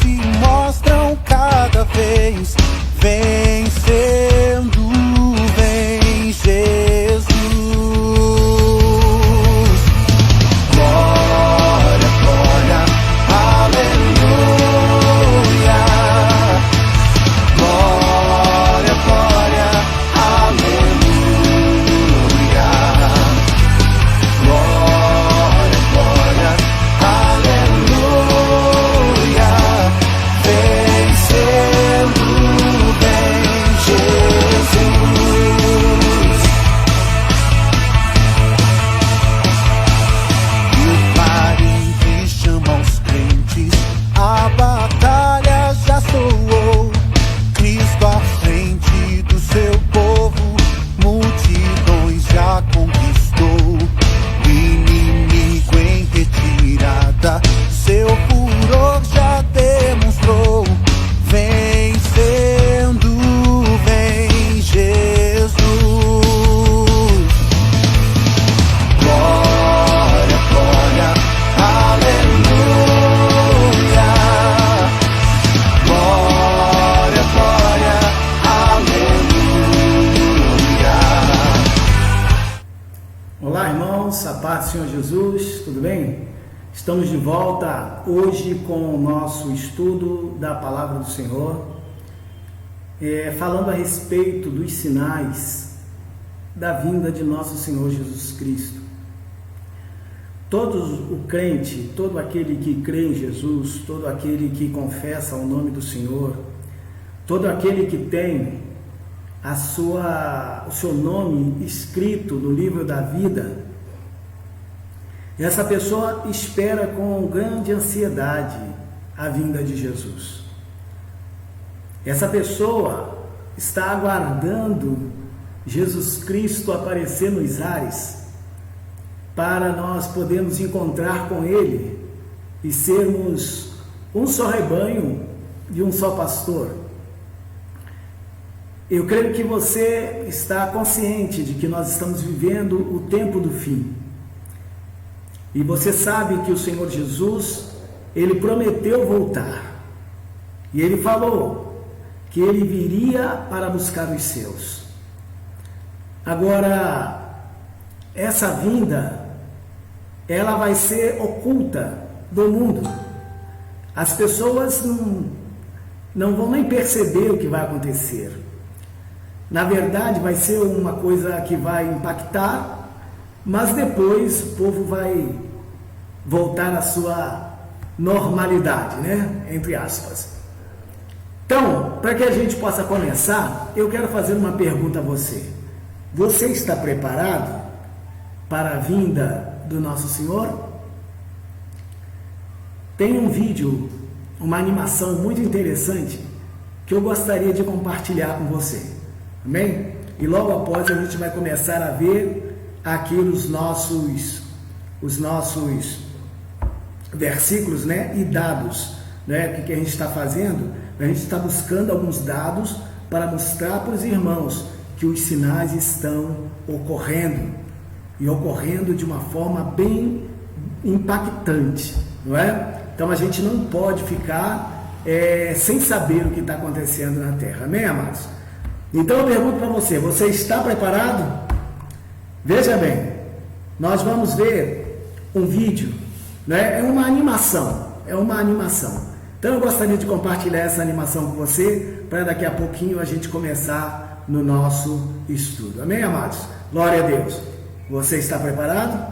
se mostram cada vez vencendo. Vem Jesus. Glória, glória, aleluia. Glória, glória, aleluia. Glória, glória, aleluia. Vencendo, vem Jesus. E o clarim que chama os crentes, a batalha já soou. Cristo à frente do seu povo, multidões já conquistou. O inimigo em retirada, seu furor já demonstrou. Vencendo, vem Jesus. Glória, glória, aleluia. Glória, glória, aleluia. Olá, irmãos, a paz do Senhor Jesus, tudo bem? Estamos de volta hoje com o nosso estudo da Palavra do Senhor, falando a respeito dos sinais da vinda de nosso Senhor Jesus Cristo. Todo o crente, todo aquele que crê em Jesus, todo aquele que confessa o nome do Senhor, todo aquele que tem o seu nome escrito no livro da vida, essa pessoa espera com grande ansiedade a vinda de Jesus. Essa pessoa está aguardando Jesus Cristo aparecer nos ares para nós podermos encontrar com Ele e sermos um só rebanho de um só pastor. Eu creio que você está consciente de que nós estamos vivendo o tempo do fim. E você sabe que o Senhor Jesus, Ele prometeu voltar. E Ele falou que Ele viria para buscar os seus. Agora, essa vinda, ela vai ser oculta do mundo. As pessoas não vão nem perceber o que vai acontecer. Na verdade, vai ser uma coisa que vai impactar, mas depois o povo vai voltar à sua normalidade, né? Entre aspas. Então, para que a gente possa começar, eu quero fazer uma pergunta a você. Você está preparado para a vinda do nosso Senhor? Tem um vídeo, uma animação muito interessante que eu gostaria de compartilhar com você. Amém? E logo após a gente vai começar a ver aqui os nossos versículos, né? E dados, né? O que a gente está fazendo? A gente está buscando alguns dados para mostrar para os irmãos que os sinais estão ocorrendo e ocorrendo de uma forma bem impactante, não é? Então a gente não pode ficar sem saber o que está acontecendo na Terra, amém, amados? Então eu pergunto para você, você está preparado? Veja bem, nós vamos ver um vídeo, né? É uma animação. Então eu gostaria de compartilhar essa animação com você, para daqui a pouquinho a gente começar no nosso estudo. Amém, amados? Glória a Deus. Você está preparado?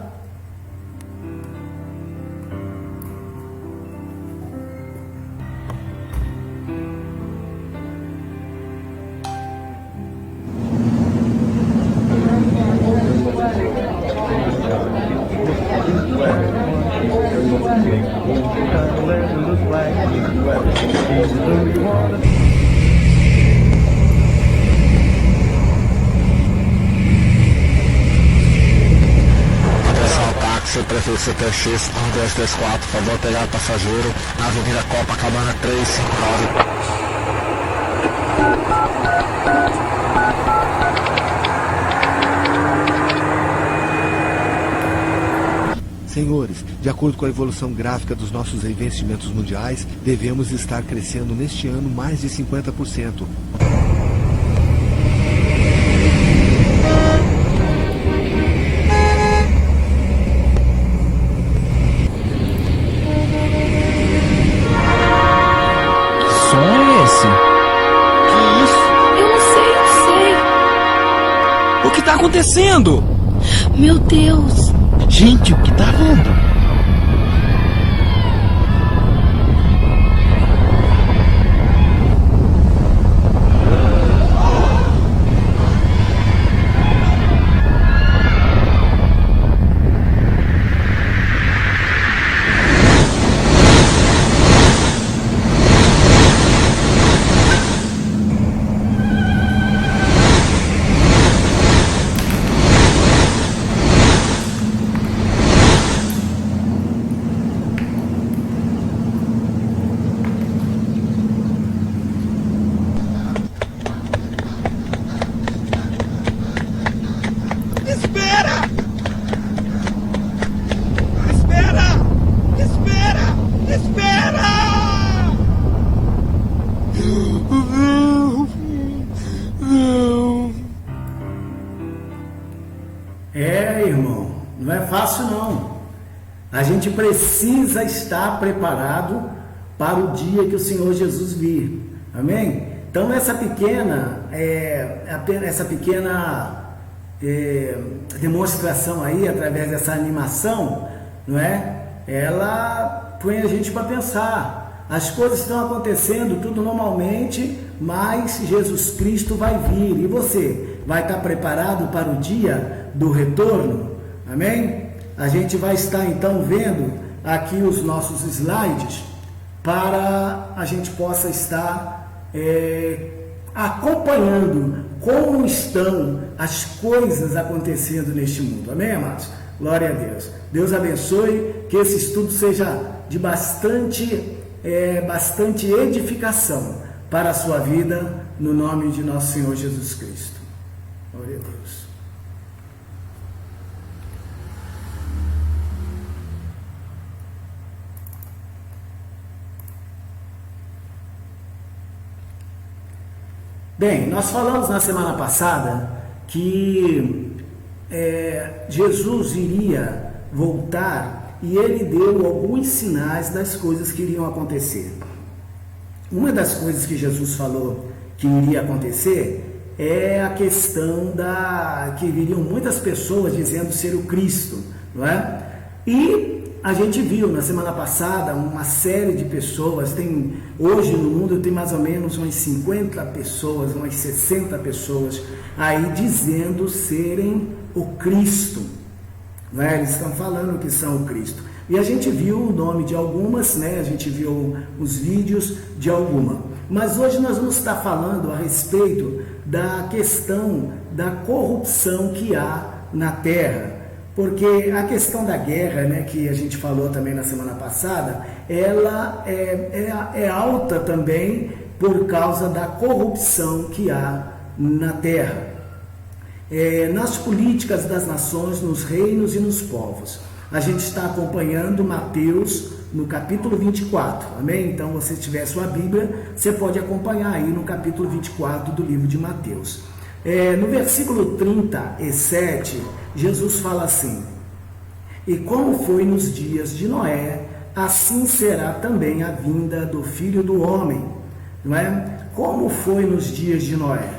Prefeitura CTX 1234, favor pegar passageiro na Avenida Copacabana 359. Senhores, de acordo com a evolução gráfica dos nossos investimentos mundiais, devemos estar crescendo neste ano mais de 50%. O que tá acontecendo? Meu Deus! Gente, o que tá rolando? Irmão, não é fácil não. A gente precisa estar preparado para o dia que o Senhor Jesus vir. Amém? Então essa pequena demonstração aí, através dessa animação, não é? Ela põe a gente para pensar. As coisas estão acontecendo tudo normalmente, mas Jesus Cristo vai vir. E você vai estar preparado para o dia do retorno? Amém? A gente vai estar então vendo aqui os nossos slides para a gente possa estar acompanhando como estão as coisas acontecendo neste mundo. Amém, amados? Glória a Deus. Deus abençoe, que esse estudo seja de bastante edificação para a sua vida, no nome de nosso Senhor Jesus Cristo. Glória a Deus. Bem, nós falamos na semana passada que Jesus iria voltar e ele deu alguns sinais das coisas que iriam acontecer. Uma das coisas que Jesus falou que iria acontecer é a questão que viriam muitas pessoas dizendo ser o Cristo, não é? E a gente viu na semana passada uma série de pessoas, hoje no mundo tem mais ou menos umas 50 pessoas, umas 60 pessoas aí dizendo serem o Cristo, não é? Eles estão falando que são o Cristo. E a gente viu o nome de algumas, né? A gente viu os vídeos de alguma. Mas hoje nós vamos estar falando a respeito da questão da corrupção que há na Terra. Porque a questão da guerra, né, que a gente falou também na semana passada, ela é alta também por causa da corrupção que há na Terra. Nas políticas das nações, nos reinos e nos povos. A gente está acompanhando Mateus no capítulo 24, amém? Então, se você tiver sua Bíblia, você pode acompanhar aí no capítulo 24 do livro de Mateus. No versículo 37, Jesus fala assim: e como foi nos dias de Noé, assim será também a vinda do Filho do Homem. Não é? Como foi nos dias de Noé?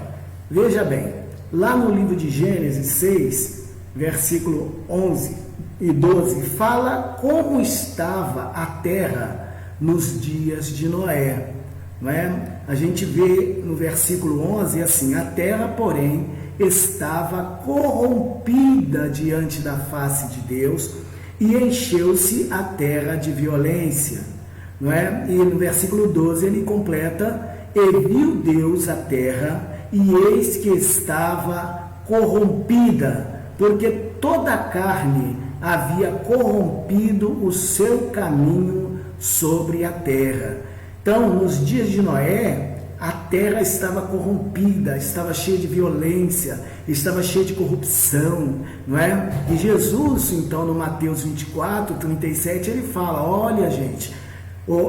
Veja bem, lá no livro de Gênesis 6, versículo 11 e 12, fala como estava a terra nos dias de Noé. Não é? A gente vê no versículo 11 assim: a terra, porém, estava corrompida diante da face de Deus e encheu-se a terra de violência. Não é? E no versículo 12 ele completa: e viu Deus a terra, e eis que estava corrompida, porque toda a carne havia corrompido o seu caminho sobre a terra. Então, nos dias de Noé, a terra estava corrompida, estava cheia de violência, estava cheia de corrupção, não é? E Jesus, então, no Mateus 24, 37, ele fala: olha, gente,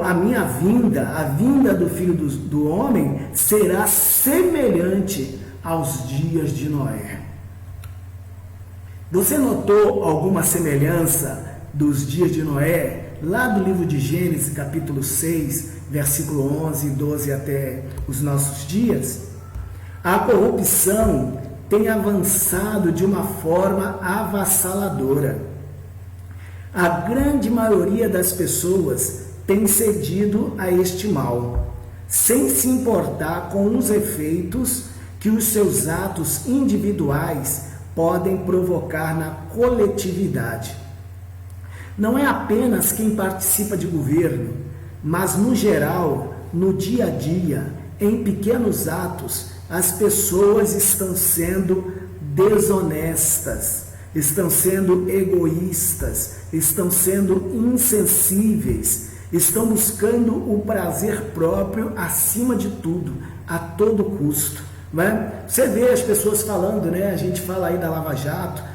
a minha vinda, a vinda do Filho do Homem será semelhante aos dias de Noé. Você notou alguma semelhança dos dias de Noé? Lá do livro de Gênesis, capítulo 6, versículo 11 e 12 até os nossos dias. A corrupção tem avançado de uma forma avassaladora. A grande maioria das pessoas tem cedido a este mal, sem se importar com os efeitos que os seus atos individuais podem provocar na coletividade. Não é apenas quem participa de governo, mas no geral, no dia a dia, em pequenos atos, as pessoas estão sendo desonestas, estão sendo egoístas, estão sendo insensíveis, estão buscando o prazer próprio acima de tudo, a todo custo. Né? Você vê as pessoas falando, né? A gente fala aí da Lava Jato,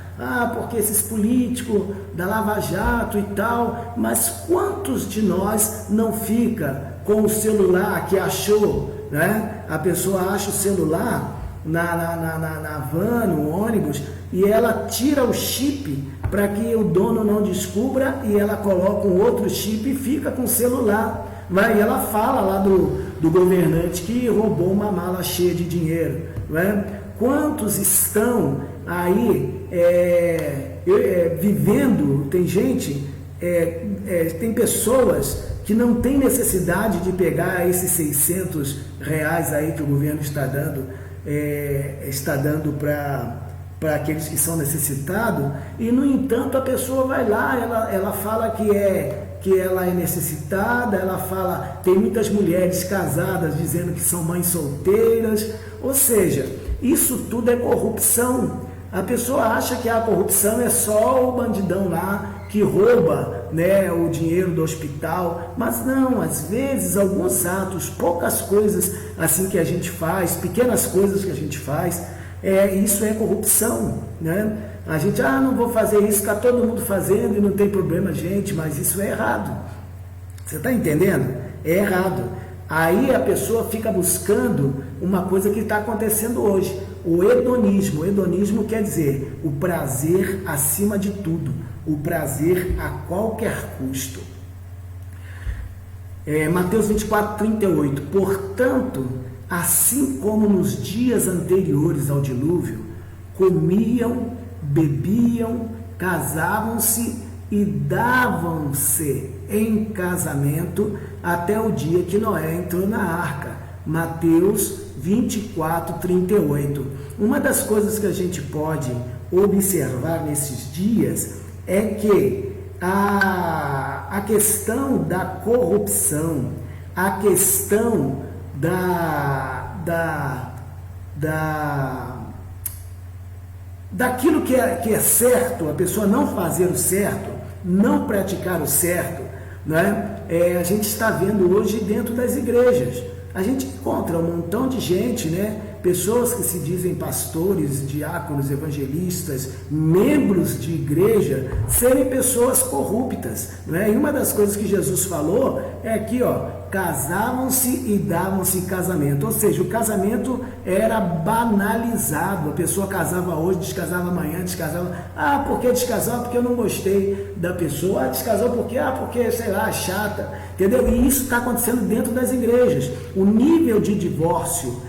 porque esses políticos da Lava Jato e tal, mas quantos de nós não fica com o celular que achou, né? A pessoa acha o celular na van, no ônibus, e ela tira o chip para que o dono não descubra, e ela coloca um outro chip e fica com o celular. E ela fala lá do governante que roubou uma mala cheia de dinheiro. Né? Quantos estão aí vivendo? Tem gente, tem pessoas que não têm necessidade de pegar esses R$600 aí que o governo está dando para aqueles que são necessitados, e no entanto a pessoa vai lá, ela fala que ela é necessitada, ela fala, tem muitas mulheres casadas dizendo que são mães solteiras, ou seja, isso tudo é corrupção. A pessoa acha que a corrupção é só o bandidão lá que rouba, né, o dinheiro do hospital, mas não, às vezes alguns atos, poucas coisas assim que a gente faz, pequenas coisas que a gente faz, isso é corrupção, né? A gente, não vou fazer isso, está todo mundo fazendo e não tem problema, gente, mas isso é errado. Você está entendendo? É errado. Aí a pessoa fica buscando uma coisa que está acontecendo hoje, o hedonismo. O hedonismo quer dizer o prazer acima de tudo, o prazer a qualquer custo. Mateus 24, 38. Portanto, assim como nos dias anteriores ao dilúvio, comiam, bebiam, casavam-se e davam-se em casamento até o dia que Noé entrou na arca. Mateus 24, 38. Uma das coisas que a gente pode observar nesses dias é que a questão da corrupção, a questão daquilo que é certo, a pessoa não fazer o certo, não praticar o certo, né? A gente está vendo hoje dentro das igrejas. A gente encontra um montão de gente, né? Pessoas que se dizem pastores, diáconos, evangelistas, membros de igreja, serem pessoas corruptas, né? E uma das coisas que Jesus falou é aqui, casavam-se e davam-se em casamento, ou seja, o casamento era banalizado. A pessoa casava hoje, descasava amanhã, descasava, por que descasar? Porque eu não gostei da pessoa. Descasou por quê? Porque, sei lá, chata, entendeu? E isso está acontecendo dentro das igrejas. O nível de divórcio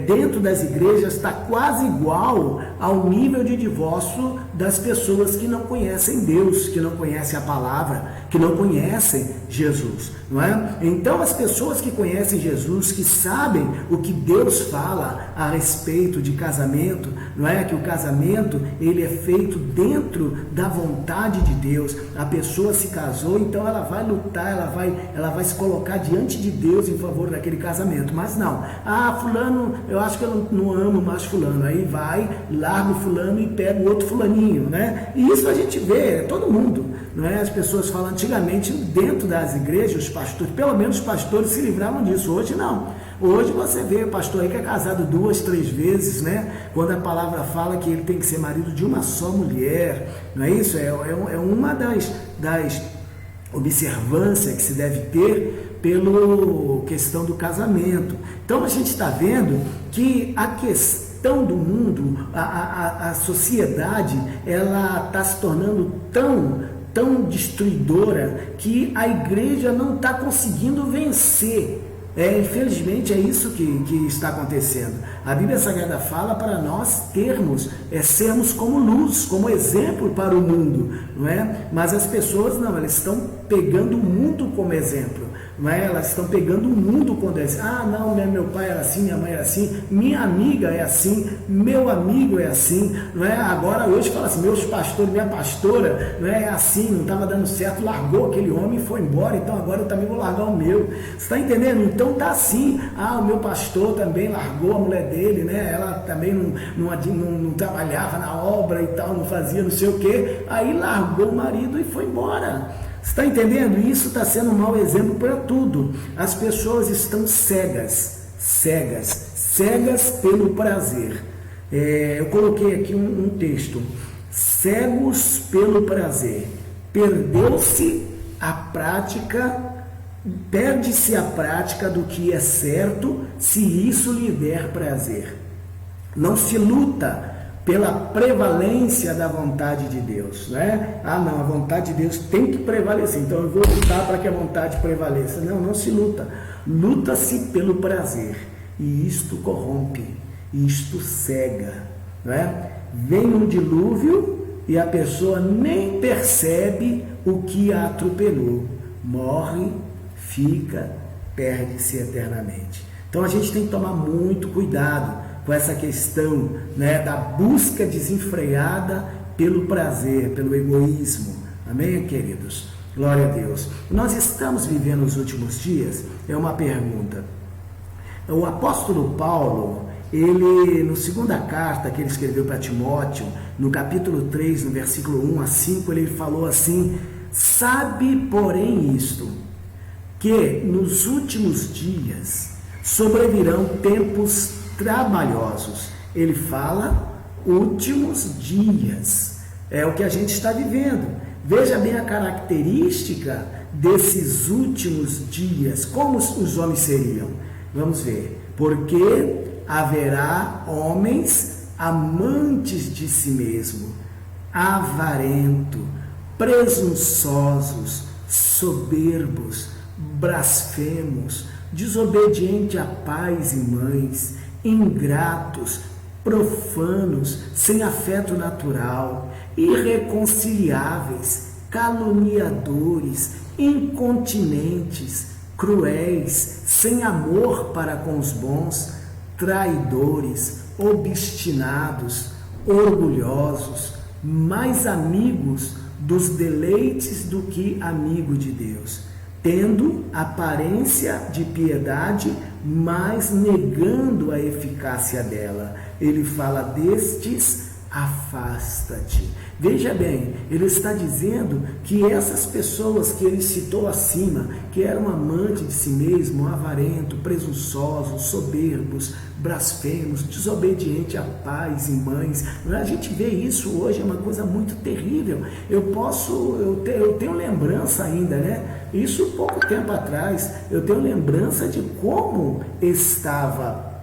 dentro das igrejas está quase igual ao nível de divórcio das pessoas que não conhecem Deus, que não conhecem a palavra, que não conhecem Jesus, não é? Então as pessoas que conhecem Jesus, que sabem o que Deus fala a respeito de casamento, não é? Que o casamento ele é feito dentro da vontade de Deus. A pessoa se casou, então ela vai lutar, ela vai se colocar diante de Deus em favor daquele casamento. Mas não, fulano, eu acho que eu não amo mais fulano, aí vai, larga o fulano e pega o outro fulaninho, né? E isso a gente vê, todo mundo, não é? As pessoas falam, antigamente, dentro das igrejas, os pastores, pelo menos os pastores se livravam disso. Hoje não. Hoje você vê o pastor aí que é casado 2, 3 vezes, né? Quando a palavra fala que ele tem que ser marido de uma só mulher, não é isso? É uma das observâncias que se deve ter pela questão do casamento. Então a gente está vendo que a questão do mundo, a sociedade, ela está se tornando tão destruidora que a igreja não está conseguindo vencer. Infelizmente é isso que está acontecendo. A Bíblia Sagrada fala para nós sermos como luz, como exemplo para o mundo, não é? Mas as pessoas não, elas estão pegando o mundo como exemplo, não é? Elas estão pegando o mundo quando é assim, não, meu pai era assim, minha mãe era assim, minha amiga é assim, meu amigo é assim, não é? Agora hoje fala assim, meus pastores, minha pastora, não é assim, não estava dando certo, largou aquele homem e foi embora, então agora eu também vou largar o meu. Você está entendendo? Então tá assim, o meu pastor também largou a mulher dele, né? Ela também não trabalhava na obra e tal, não fazia não sei o que, aí largou o marido e foi embora. Você está entendendo? Isso está sendo um mau exemplo para tudo. As pessoas estão cegas pelo prazer. Eu coloquei aqui um texto, cegos pelo prazer, perde-se a prática do que é certo, se isso lhe der prazer. Não se luta pela prevalência da vontade de Deus, né? Não, a vontade de Deus tem que prevalecer, então eu vou lutar para que a vontade prevaleça. Não se luta. Luta-se pelo prazer, e isto corrompe, isto cega, né? Vem um dilúvio e a pessoa nem percebe o que a atropelou, morre, perde-se eternamente. Então a gente tem que tomar muito cuidado com essa questão, né, da busca desenfreada pelo prazer, pelo egoísmo. Amém, queridos? Glória a Deus. Nós estamos vivendo os últimos dias? É uma pergunta. O apóstolo Paulo, ele, na segunda carta que ele escreveu para Timóteo, no capítulo 3, no versículo 1 a 5, ele falou assim: sabe, porém, isto, que nos últimos dias sobrevirão tempos trabalhosos. Ele fala últimos dias, é o que a gente está vivendo. Veja bem a característica desses últimos dias, como os homens seriam. Vamos ver. Porque haverá homens amantes de si mesmo, avarento, presunçosos, soberbos, blasfemos, desobedientes a pais e mães, ingratos, profanos, sem afeto natural, irreconciliáveis, caluniadores, incontinentes, cruéis, sem amor para com os bons, traidores, obstinados, orgulhosos, mais amigos dos deleites do que amigo de Deus, tendo aparência de piedade, mas negando a eficácia dela. Ele fala destes, afasta-te. Veja bem, ele está dizendo que essas pessoas que ele citou acima, que eram amantes de si mesmo, avarento, presunçosos, soberbos, blasfemos, desobedientes a pais e mães, a gente vê isso hoje, é uma coisa muito terrível. Eu tenho lembrança ainda, né? Isso pouco tempo atrás, eu tenho lembrança de como estava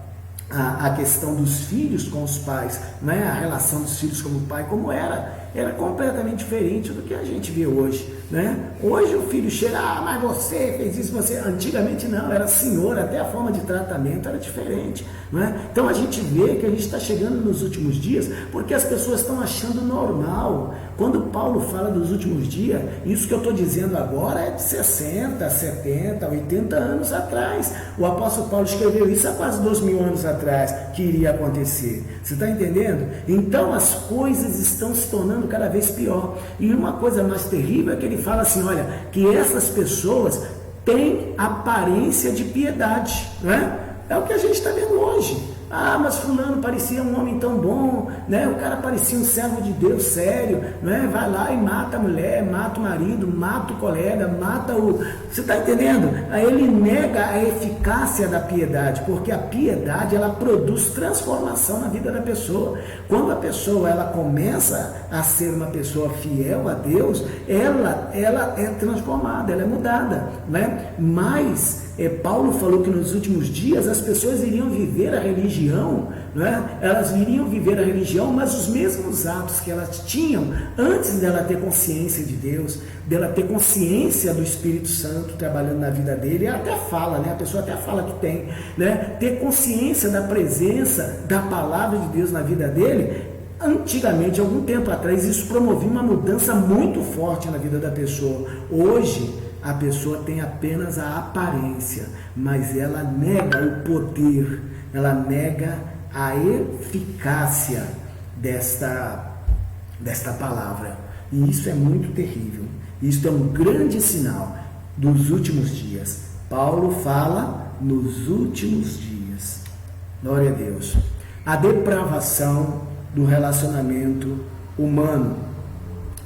a questão dos filhos com os pais, né? A relação dos filhos com o pai, como era completamente diferente do que a gente vê hoje, né? Hoje o filho chega, mas você fez isso, você... Antigamente não, era senhor, até a forma de tratamento era diferente, né? Então a gente vê que a gente está chegando nos últimos dias, porque as pessoas estão achando normal. Quando Paulo fala dos últimos dias, isso que eu estou dizendo agora é de 60, 70, 80 anos atrás. O apóstolo Paulo escreveu isso há quase 2000 anos atrás, que iria acontecer. Você está entendendo? Então as coisas estão se tornando cada vez pior. E uma coisa mais terrível é que ele fala assim, olha, que essas pessoas têm aparência de piedade, né? É o que a gente está vendo hoje. Ah, mas fulano parecia um homem tão bom, né? O cara parecia um servo de Deus sério, né? Vai lá e mata a mulher, mata o marido, mata o colega, mata o... Você está entendendo? Aí ele nega a eficácia da piedade, porque a piedade, ela produz transformação na vida da pessoa. Quando a pessoa, ela começa a ser uma pessoa fiel a Deus, ela é transformada, ela é mudada, né? Mas Paulo falou que nos últimos dias as pessoas iriam viver a religião, né? Elas iriam viver a religião, mas os mesmos atos que elas tinham antes dela ter consciência de Deus, dela ter consciência do Espírito Santo trabalhando na vida dele, ela até fala, né? A pessoa até fala que tem, né? Ter consciência da presença da palavra de Deus na vida dele. Antigamente, algum tempo atrás, isso promovia uma mudança muito forte na vida da pessoa. Hoje, a pessoa tem apenas a aparência, mas ela nega o poder, ela nega a eficácia desta palavra. E isso é muito terrível. Isso é um grande sinal dos últimos dias. Paulo fala nos últimos dias. Glória a Deus. A depravação do relacionamento humano,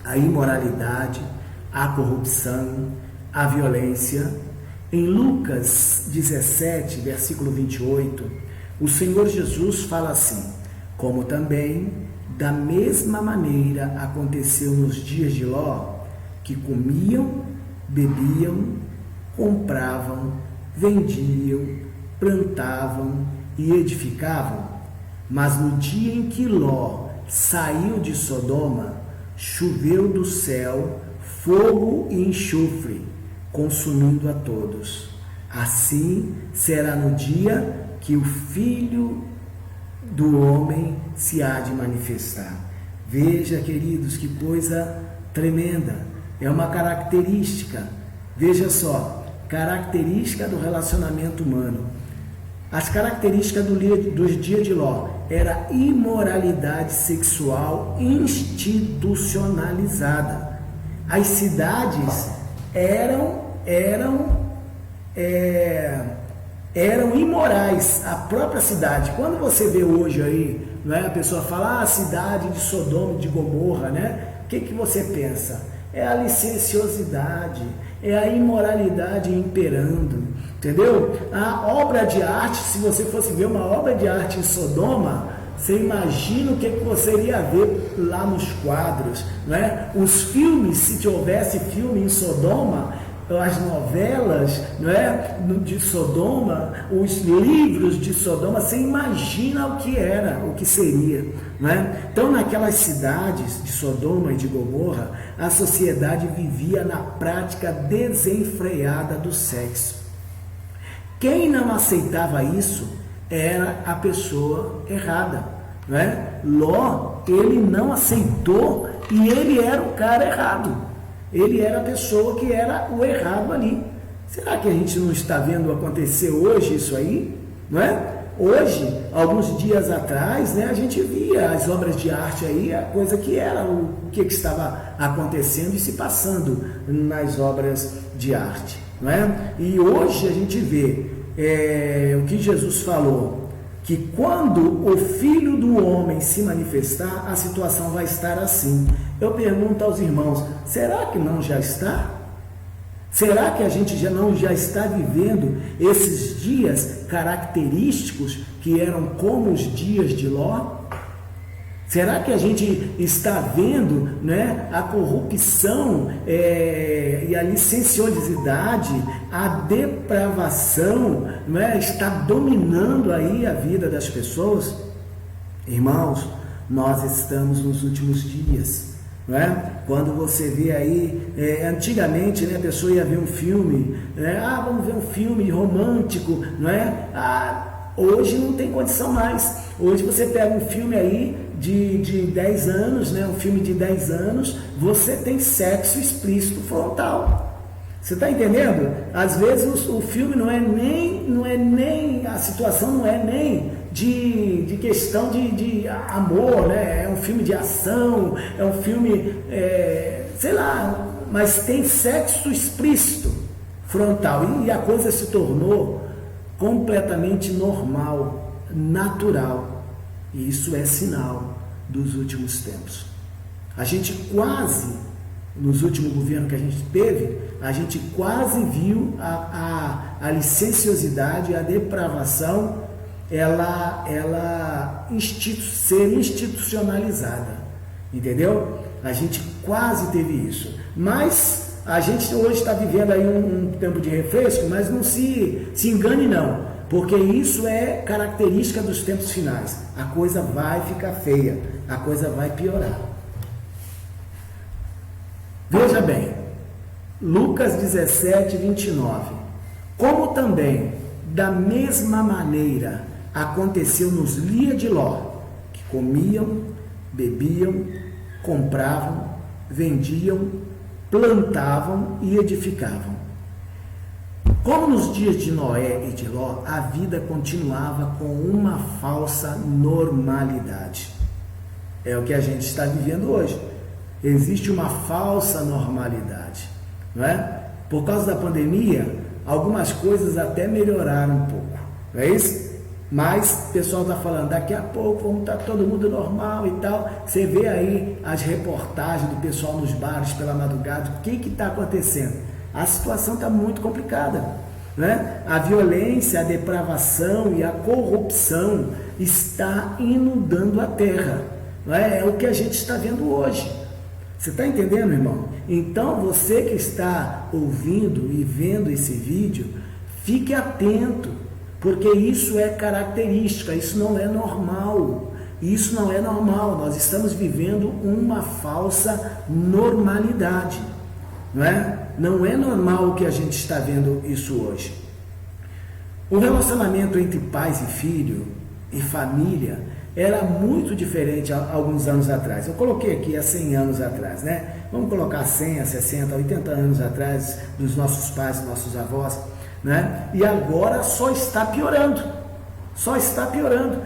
a imoralidade, a corrupção, a violência. Em Lucas 17, versículo 28, o Senhor Jesus fala assim: como também da mesma maneira aconteceu nos dias de Ló, que comiam, bebiam, compravam, vendiam, plantavam e edificavam. Mas no dia em que Ló saiu de Sodoma, choveu do céu fogo e enxofre, consumindo a todos. Assim será no dia que o Filho do Homem se há de manifestar. Veja, queridos, que coisa tremenda. É uma característica, veja só, característica do relacionamento humano. As características dos dias de Ló era imoralidade sexual institucionalizada. As cidades eram imorais, a própria cidade. Quando você vê hoje aí, não é, a pessoa fala, a cidade de Sodoma, de Gomorra, né? O que você pensa? É a licenciosidade, é a imoralidade imperando, entendeu? A obra de arte, se você fosse ver uma obra de arte em Sodoma, você imagina o que você iria ver lá nos quadros, né? Os filmes, se houvesse filme em Sodoma, as novelas, não é, de Sodoma, os livros de Sodoma, você imagina o que era, o que seria, não é? Então, naquelas cidades de Sodoma e de Gomorra, a sociedade vivia na prática desenfreada do sexo. Quem não aceitava isso era a pessoa errada, não é? Ló, ele não aceitou e ele era o cara errado. Ele era a pessoa que era o errado ali. Será que a gente não está vendo acontecer hoje isso aí? Não é? Hoje, alguns dias atrás, né, a gente via as obras de arte aí, a coisa que era, o que estava acontecendo e se passando nas obras de arte. Não é? E hoje a gente vê o que Jesus falou, que quando o Filho do Homem se manifestar, a situação vai estar assim. Eu pergunto aos irmãos, será que não já está? Será que a gente já está vivendo esses dias característicos que eram como os dias de Ló? Será que a gente está vendo, né, a corrupção e a licenciosidade, a depravação, né, está dominando aí a vida das pessoas? Irmãos, nós estamos nos últimos dias. Não é? Quando você vê aí, antigamente, né, a pessoa ia ver um filme, né, vamos ver um filme romântico, não é? Hoje não tem condição mais. Hoje você pega um filme aí de 10 anos, né, um filme de 10 anos, você tem sexo explícito frontal. Você está entendendo? Às vezes o filme não é nem, a situação não é nem de questão de amor, né? É um filme de ação, é um filme, sei lá, mas tem sexo explícito frontal. E a coisa se tornou completamente normal, natural. E isso é sinal dos últimos tempos. A gente quase, nos últimos governos que a gente teve, a gente quase viu a licenciosidade, a depravação, ela ser institucionalizada, entendeu? A gente quase teve isso, mas a gente hoje está vivendo aí um tempo de refresco, mas não se engane não, porque isso é característica dos tempos finais. A coisa vai ficar feia, a coisa vai piorar. Veja bem, Lucas 17, 29. Como também, da mesma maneira, aconteceu nos dias de Ló, que comiam, bebiam, compravam, vendiam, plantavam e edificavam. Como nos dias de Noé e de Ló, a vida continuava com uma falsa normalidade. É o que a gente está vivendo hoje. Existe uma falsa normalidade, não é? Por causa da pandemia, algumas coisas até melhoraram um pouco, não é isso? Mas o pessoal está falando, daqui a pouco vamos estar todo mundo normal e tal. Você vê aí as reportagens do pessoal nos bares pela madrugada, o que está acontecendo? A situação está muito complicada, né? A violência, a depravação e a corrupção está inundando a terra, não é? É o que a gente está vendo hoje. Você está entendendo, irmão? Então, você que está ouvindo e vendo esse vídeo, fique atento, porque isso é característica, isso não é normal. Isso não é normal. Nós estamos vivendo uma falsa normalidade, não é? Não é normal o que a gente está vendo isso hoje. O relacionamento entre pais e filho e família era muito diferente há alguns anos atrás. Eu coloquei aqui há 100 anos atrás, né? Vamos colocar 100, 60, 80 anos atrás, dos nossos pais, dos nossos avós, né? E agora só está piorando. Só está piorando.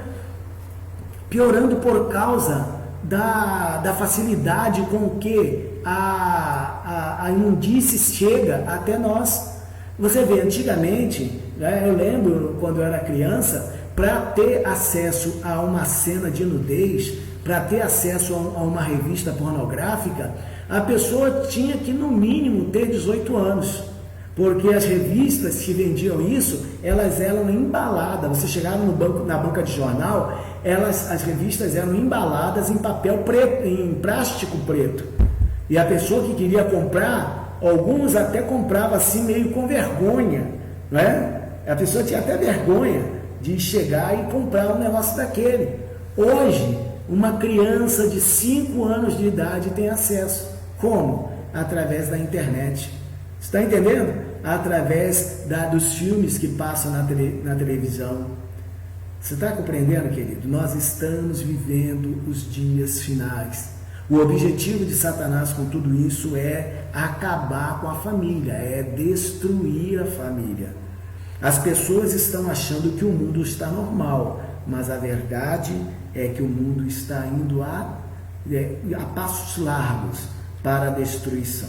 Piorando por causa da facilidade com que a imundície chega até nós. Você vê, antigamente, né, eu lembro quando eu era criança, para ter acesso a uma cena de nudez, para ter acesso a uma revista pornográfica, a pessoa tinha que, no mínimo, ter 18 anos. Porque as revistas que vendiam isso, elas eram embaladas. Você chegava na banca de jornal, as revistas eram embaladas em papel preto, em plástico preto. E a pessoa que queria comprar, alguns até compravam assim meio com vergonha, não é? A pessoa tinha até vergonha de chegar e comprar um negócio daquele. Hoje, uma criança de 5 anos de idade tem acesso. Como? Através da internet. Está entendendo? Através dos filmes que passam na televisão. Você está compreendendo, querido? Nós estamos vivendo os dias finais. O objetivo de Satanás com tudo isso é acabar com a família, é destruir a família. As pessoas estão achando que o mundo está normal, mas a verdade é que o mundo está indo a passos largos para a destruição.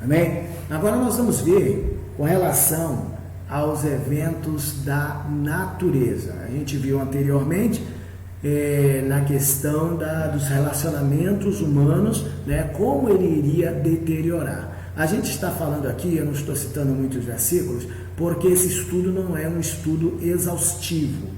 Amém? Agora nós vamos ver com relação aos eventos da natureza. A gente viu anteriormente na questão dos relacionamentos humanos, né, como ele iria deteriorar. A gente está falando aqui, eu não estou citando muitos versículos, porque esse estudo não é um estudo exaustivo.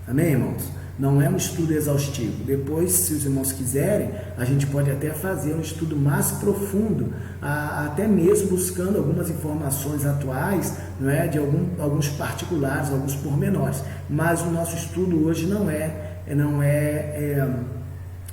Amém, irmãos? Não é um estudo exaustivo. Depois, se os irmãos quiserem, a gente pode até fazer um estudo mais profundo, até mesmo buscando algumas informações atuais, não é, de alguns particulares, alguns pormenores. Mas o nosso estudo hoje não é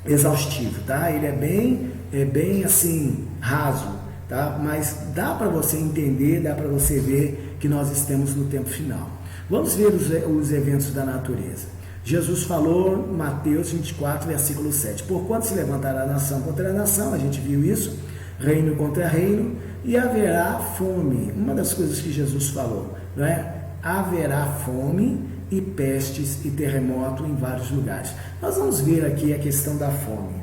exaustivo, tá? Ele é bem assim raso, tá? Mas dá para você entender, dá para você ver que nós estamos no tempo final. Vamos ver os eventos da natureza. Jesus falou, Mateus 24, versículo 7. Porquanto se levantará nação contra nação, a gente viu isso, reino contra reino, e haverá fome. Uma das coisas que Jesus falou, não é? Haverá fome e pestes e terremoto em vários lugares. Nós vamos ver aqui a questão da fome.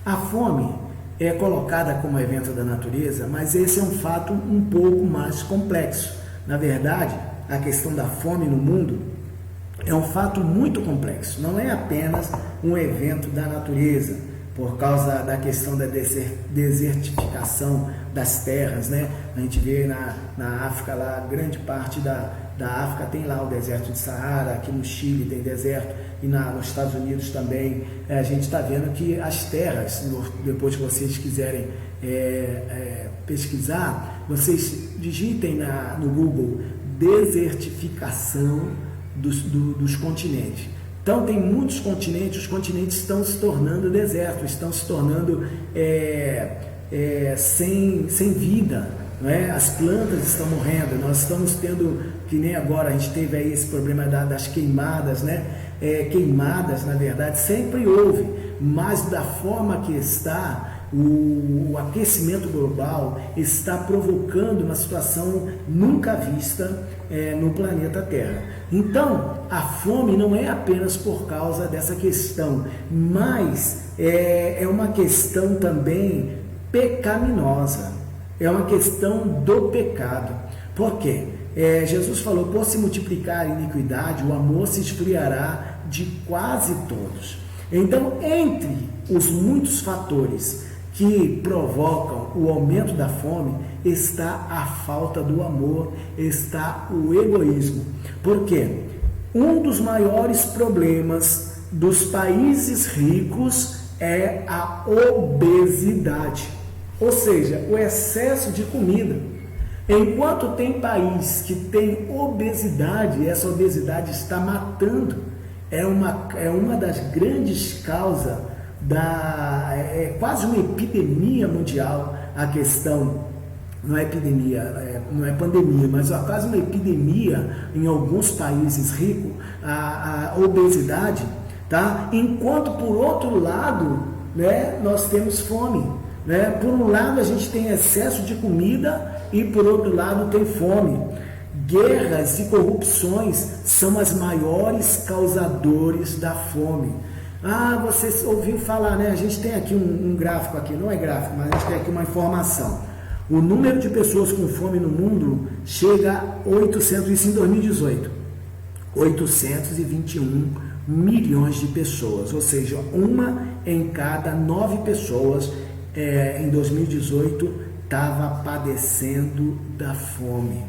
A fome é colocada como evento da natureza, mas esse é um fato um pouco mais complexo. Na verdade, a questão da fome no mundo é um fato muito complexo, não é apenas um evento da natureza, por causa da questão da desertificação das terras, né? A gente vê na África lá, grande parte da África tem lá o deserto de Saara, aqui no Chile tem deserto, e nos Estados Unidos também. A gente está vendo que as terras, depois que vocês quiserem pesquisar, vocês digitem no Google desertificação dos continentes. Então tem muitos continentes, os continentes estão se tornando desertos, estão se tornando sem vida, não é? As plantas estão morrendo, nós estamos tendo, que nem agora a gente teve aí esse problema das queimadas, né? Queimadas, na verdade, sempre houve, mas da forma que está, o aquecimento global está provocando uma situação nunca vista no planeta Terra. Então, a fome não é apenas por causa dessa questão, mas é uma questão também pecaminosa, é uma questão do pecado. Por quê? Jesus falou, por se multiplicar a iniquidade, o amor se esfriará de quase todos. Então, entre os muitos fatores que provocam o aumento da fome, está a falta do amor, está o egoísmo. Por quê? Um dos maiores problemas dos países ricos é a obesidade, ou seja, o excesso de comida. Enquanto tem país que tem obesidade, essa obesidade está matando, é uma das grandes causas é quase uma epidemia mundial, a questão, não é epidemia, não é pandemia, mas é quase uma epidemia em alguns países ricos, a obesidade, tá? Enquanto por outro lado, né, nós temos fome, né? Por um lado a gente tem excesso de comida e por outro lado tem fome. Guerras e corrupções são as maiores causadores da fome. Você ouviu falar, né? A gente tem aqui um gráfico aqui, não é gráfico, mas a gente tem aqui uma informação. O número de pessoas com fome no mundo chega a 800, isso em 2018, 821 milhões de pessoas, ou seja, uma em cada 9 pessoas em 2018 estava padecendo da fome,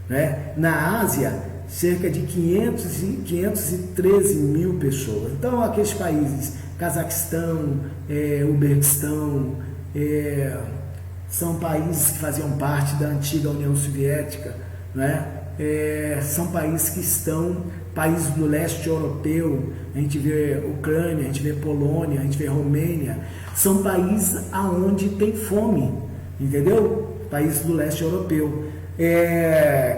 né? Na Ásia, cerca de 513 mil pessoas. Então, aqueles países, Cazaquistão, Uzbequistão, são países que faziam parte da antiga União Soviética, né? São países que países do leste europeu, a gente vê Ucrânia, a gente vê Polônia, a gente vê Romênia, são países aonde tem fome, entendeu? Países do leste europeu, que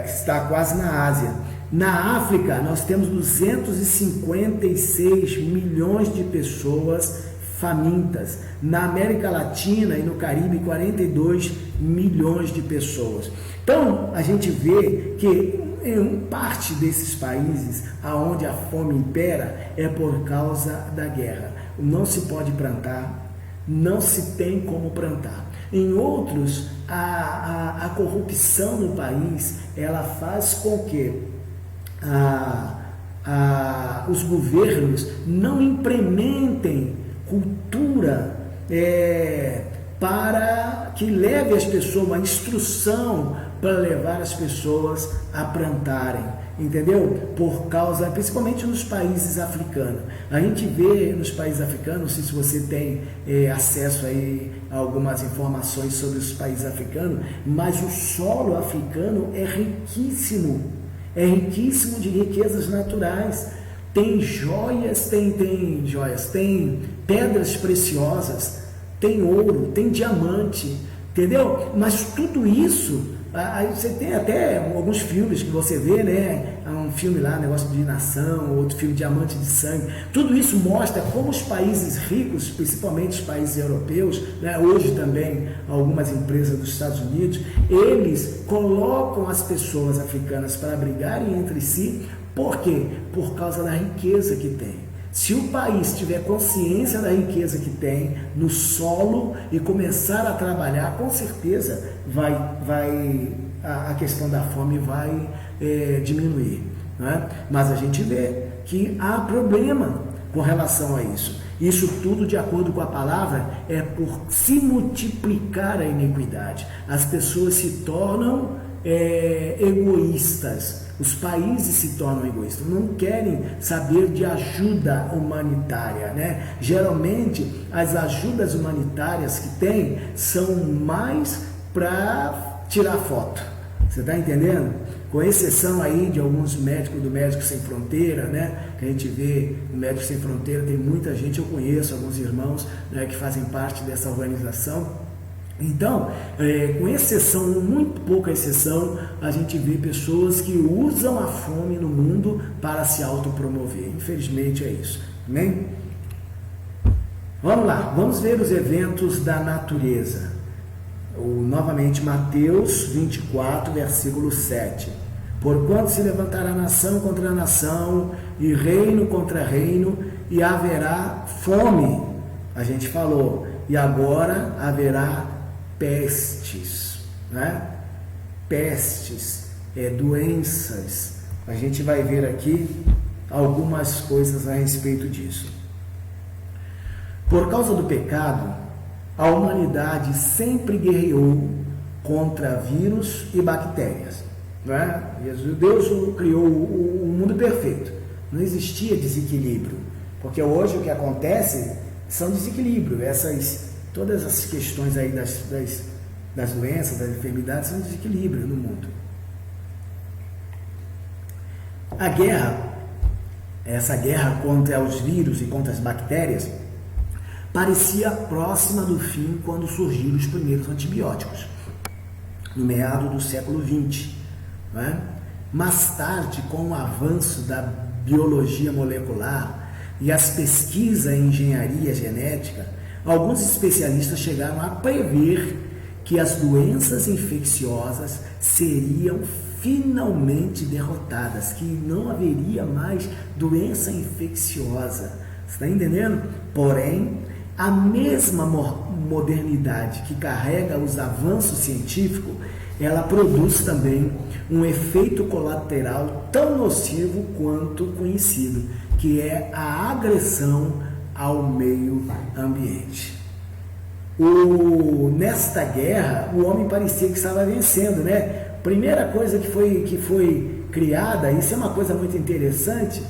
está quase na Ásia. Na África, nós temos 256 milhões de pessoas famintas. Na América Latina e no Caribe, 42 milhões de pessoas. Então, a gente vê que em parte desses países onde a fome impera é por causa da guerra. Não se pode plantar, não se tem como plantar. Em outros, a corrupção no país, ela faz com que os governos não implementem cultura para que leve as pessoas, uma instrução para levar as pessoas a plantarem, entendeu? Por causa, principalmente nos países africanos. A gente vê nos países africanos, não sei se você tem acesso aí a algumas informações sobre os países africanos, mas o solo africano é riquíssimo de riquezas naturais. Tem joias, tem joias, tem pedras preciosas, tem ouro, tem diamante, entendeu? Mas tudo isso, aí você tem até alguns filmes que você vê, né? Um filme lá, Negócio de Nação, outro filme, Diamante de Sangue. Tudo isso mostra como os países ricos, principalmente os países europeus, né? Hoje também algumas empresas dos Estados Unidos, eles colocam as pessoas africanas para brigarem entre si. Por quê? Por causa da riqueza que tem. Se o país tiver consciência da riqueza que tem no solo e começar a trabalhar, com certeza a questão da fome vai diminuir. Né? Mas a gente vê que há problema com relação a isso. Isso tudo, de acordo com a palavra, é por se multiplicar a iniquidade. As pessoas se tornam egoístas. Os países se tornam egoístas, não querem saber de ajuda humanitária, né? Geralmente, as ajudas humanitárias que tem são mais para tirar foto. Você está entendendo? Com exceção aí de alguns médicos do Médicos Sem Fronteira, né? Que a gente vê no Médicos Sem Fronteira, tem muita gente, eu conheço alguns irmãos, né, que fazem parte dessa organização. Então, com exceção, muito pouca exceção, a gente vê pessoas que usam a fome no mundo para se autopromover. Infelizmente é isso. Amém? Vamos lá, vamos ver os eventos da natureza. Novamente, Mateus 24, versículo 7. Porquanto se levantará nação contra nação, e reino contra reino, e haverá fome. A gente falou, e agora haverá pestes, né? Pestes, doenças. A gente vai ver aqui algumas coisas a respeito disso. Por causa do pecado, a humanidade sempre guerreou contra vírus e bactérias, né? Deus criou o mundo perfeito, não existia desequilíbrio, porque hoje o que acontece são desequilíbrio. Todas essas questões aí das doenças, das enfermidades, são desequilíbrio no mundo. A guerra, essa guerra contra os vírus e contra as bactérias, parecia próxima do fim quando surgiram os primeiros antibióticos, no meado do século XX. Né? Mais tarde, com o avanço da biologia molecular e as pesquisas em engenharia genética, alguns especialistas chegaram a prever que as doenças infecciosas seriam finalmente derrotadas, que não haveria mais doença infecciosa. Você está entendendo? Porém, a mesma modernidade que carrega os avanços científicos, ela produz também um efeito colateral tão nocivo quanto conhecido, que é a agressão ao meio ambiente. Nesta guerra, o homem parecia que estava vencendo, né? Primeira coisa que foi criada, isso é uma coisa muito interessante,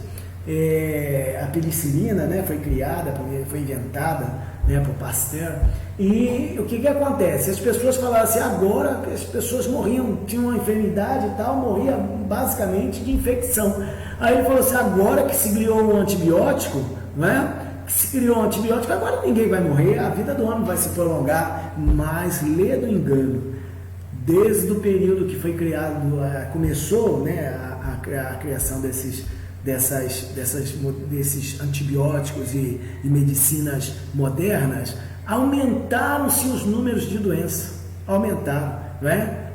a penicilina, né, foi criada, foi inventada, né, por Pasteur. E o que acontece? As pessoas falaram assim, agora as pessoas morriam, tinham uma enfermidade e tal, morria basicamente de infecção. Aí ele falou assim, agora que se criou um antibiótico, né? Se criou um antibiótico, agora ninguém vai morrer, a vida do homem vai se prolongar. Mas lê do engano, desde o período que foi criado, começou, né, a criação desses antibióticos e medicinas modernas, aumentaram-se os números de doença, aumentaram, não é?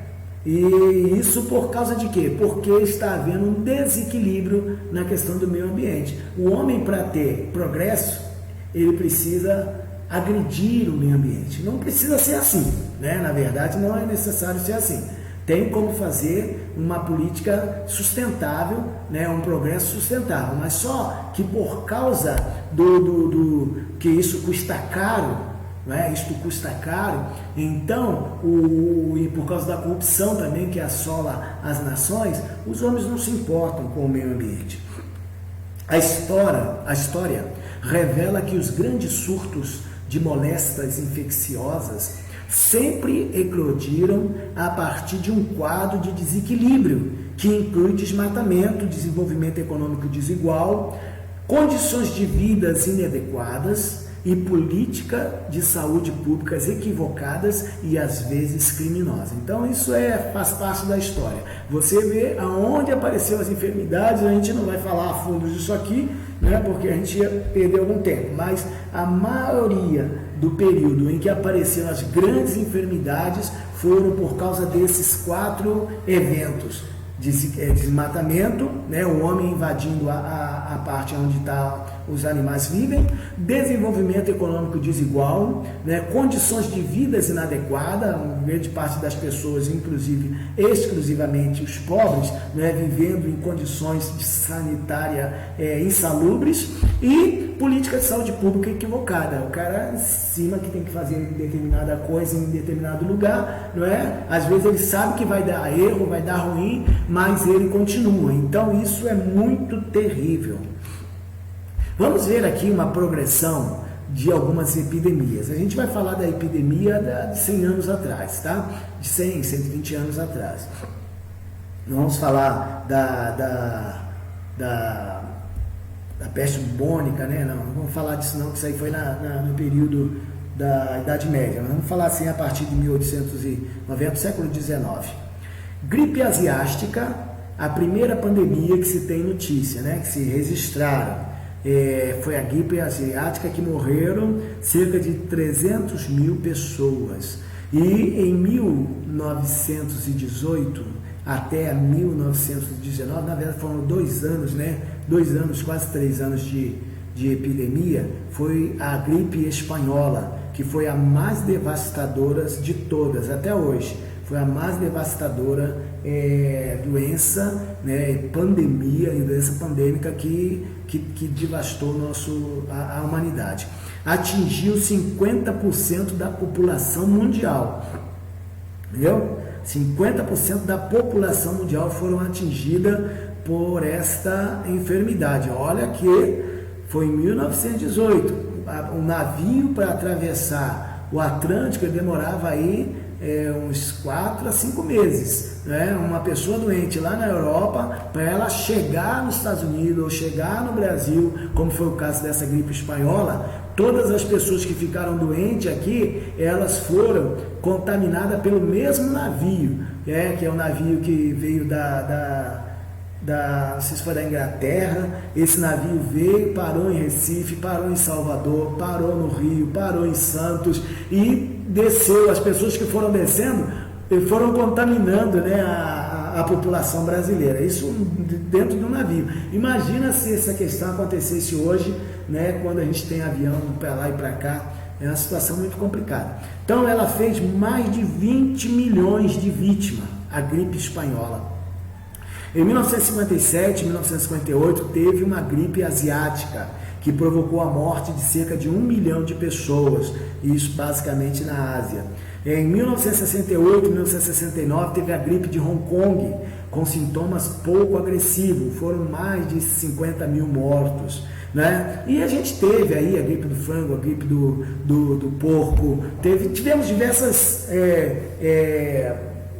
E isso por causa de quê? Porque está havendo um desequilíbrio na questão do meio ambiente. O homem, para ter progresso, ele precisa agredir o meio ambiente. Não precisa ser assim, né? Na verdade, não é necessário ser assim. Tem como fazer uma política sustentável, né? Um progresso sustentável, mas só que por causa que isso custa caro, isto custa caro, então, e por causa da corrupção também que assola as nações, os homens não se importam com o meio ambiente. A história revela que os grandes surtos de moléstias infecciosas sempre eclodiram a partir de um quadro de desequilíbrio, que inclui desmatamento, desenvolvimento econômico desigual, condições de vida inadequadas, e política de saúde públicas equivocadas e às vezes criminosas. Então isso faz parte da história. Você vê aonde apareceram as enfermidades, a gente não vai falar a fundo disso aqui, né, porque a gente ia perder algum tempo, mas a maioria do período em que apareceram as grandes enfermidades foram por causa desses 4 eventos: desmatamento, né? O homem invadindo a parte onde os animais vivem, desenvolvimento econômico desigual, né? Condições de vidas inadequadas, grande parte das pessoas, inclusive exclusivamente os pobres, né? Vivendo em condições de sanitária insalubres, e política de saúde pública equivocada. O cara em cima que tem que fazer determinada coisa em determinado lugar, não é? Às vezes ele sabe que vai dar erro, vai dar ruim, mas ele continua. Então isso é muito terrível. Vamos ver aqui uma progressão de algumas epidemias. A gente vai falar da epidemia de 100 anos atrás, tá? De 100, 120 anos atrás. Não vamos falar da peste bubônica, né? Não vamos falar disso não, que isso aí foi no período da Idade Média. Mas vamos falar assim a partir de 1890, século XIX. Gripe asiática, a primeira pandemia que se tem notícia, né? Que se registraram. Foi a gripe asiática, que morreram cerca de 300 mil pessoas. E em 1918 até 1919, na verdade foram 2 anos, né? 2 anos, quase 3 anos de epidemia, foi a gripe espanhola, que foi a mais devastadora de todas até hoje. Foi a mais devastadora doença, né, pandemia, doença pandêmica que devastou a humanidade. Atingiu 50% da população mundial. Entendeu? 50% da população mundial foram atingidas por esta enfermidade. Olha que foi em 1918. Um navio para atravessar o Atlântico demorava aí uns 4 a 5 meses, né? Uma pessoa doente lá na Europa, para ela chegar nos Estados Unidos ou chegar no Brasil, como foi o caso dessa gripe espanhola, todas as pessoas que ficaram doentes aqui, elas foram contaminadas pelo mesmo navio, que é o navio que veio não sei se foi da Inglaterra. Esse navio veio, parou em Recife, parou em Salvador, parou no Rio, parou em Santos e desceu. As pessoas que foram descendo foram contaminando, né, a população brasileira. Isso dentro do navio. Imagina se essa questão acontecesse hoje, né, quando a gente tem avião para lá e para cá. É uma situação muito complicada. Então ela fez mais de 20 milhões de vítimas, a gripe espanhola. Em 1957, 1958, teve uma gripe asiática que provocou a morte de cerca de 1 milhão de pessoas, isso basicamente na Ásia. Em 1968, 1969, teve a gripe de Hong Kong, com sintomas pouco agressivos, foram mais de 50 mil mortos, né? E a gente teve aí a gripe do frango, a gripe do porco, tivemos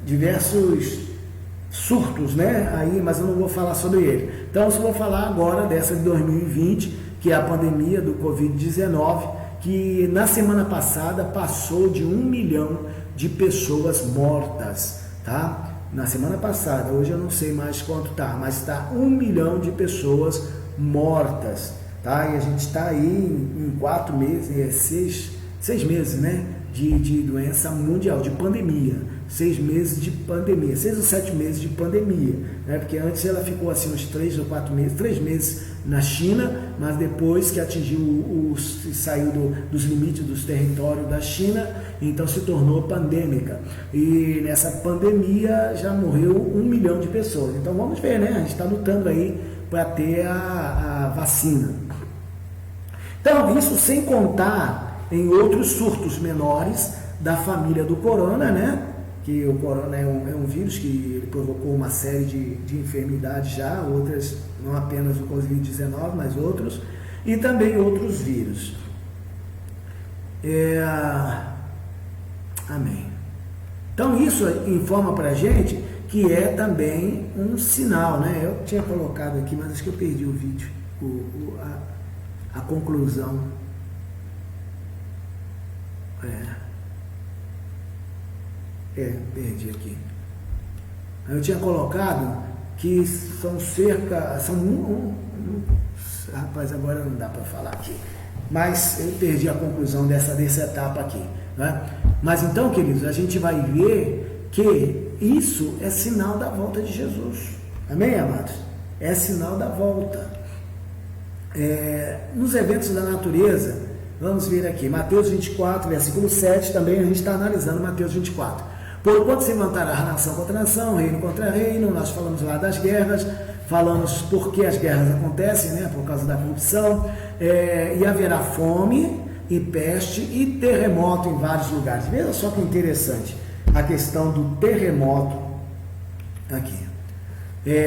diversos surtos, né? Aí, mas eu não vou falar sobre ele. Então, eu só vou falar agora dessa de 2020, que é a pandemia do Covid-19, que na semana passada passou de 1 milhão de pessoas mortas, tá? Na semana passada, hoje eu não sei mais quanto tá, mas está 1 milhão de pessoas mortas, tá? E a gente está aí em 4 meses, 6 meses, né? De doença mundial, de pandemia. 6 meses de pandemia, 6 ou 7 meses de pandemia, né? Porque antes ela ficou assim uns 3 ou 4 meses, 3 meses na China, mas depois que atingiu saiu dos limites dos territórios da China, então se tornou pandêmica. E nessa pandemia já morreu 1 milhão de pessoas. Então vamos ver, né? A gente está lutando aí para ter a vacina. Então isso sem contar em outros surtos menores da família do corona, né? Que o corona é um vírus que provocou uma série de enfermidades já, outras, não apenas o Covid-19, mas outros, e também outros vírus. Amém. Então isso informa para a gente que é também um sinal, né? Eu tinha colocado aqui, mas acho que eu perdi o vídeo, a conclusão. Perdi aqui. Eu tinha colocado que são rapaz, agora não dá para falar aqui. Mas eu perdi a conclusão dessa etapa aqui, né? Mas então, queridos, a gente vai ver que isso é sinal da volta de Jesus. Amém, amados? É sinal da volta. Nos eventos da natureza, vamos ver aqui, Mateus 24, versículo 7, também a gente está analisando Mateus 24. Porquanto se levantará nação contra nação, reino contra reino, nós falamos lá das guerras, falamos por que as guerras acontecem, né, por causa da corrupção, e haverá fome e peste e terremoto em vários lugares. Veja só que interessante a questão do terremoto aqui.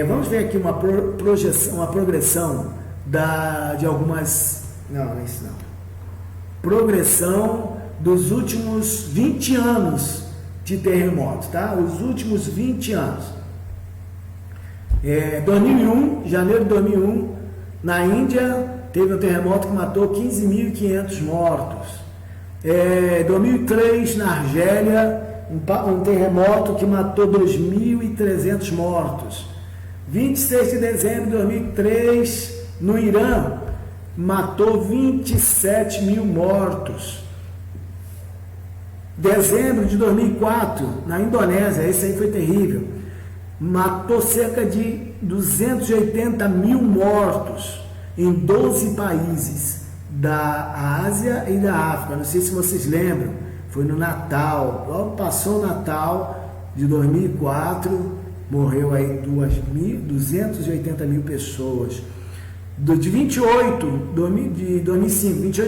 Vamos ver aqui uma progressão de algumas... Não, isso não. Progressão dos últimos 20 anos de terremoto, tá? Os últimos 20 anos. 2001, janeiro de 2001, na Índia, teve um terremoto que matou 15.500 mortos. 2003, na Argélia, um terremoto que matou 2.300 mortos. 26 de dezembro de 2003, no Irã, matou 27 mil mortos. Dezembro de 2004, na Indonésia, esse aí foi terrível, matou cerca de 280 mil mortos em 12 países da Ásia e da África. Não sei se vocês lembram, foi no Natal, logo passou o Natal de 2004, morreu aí 280 mil pessoas. De 28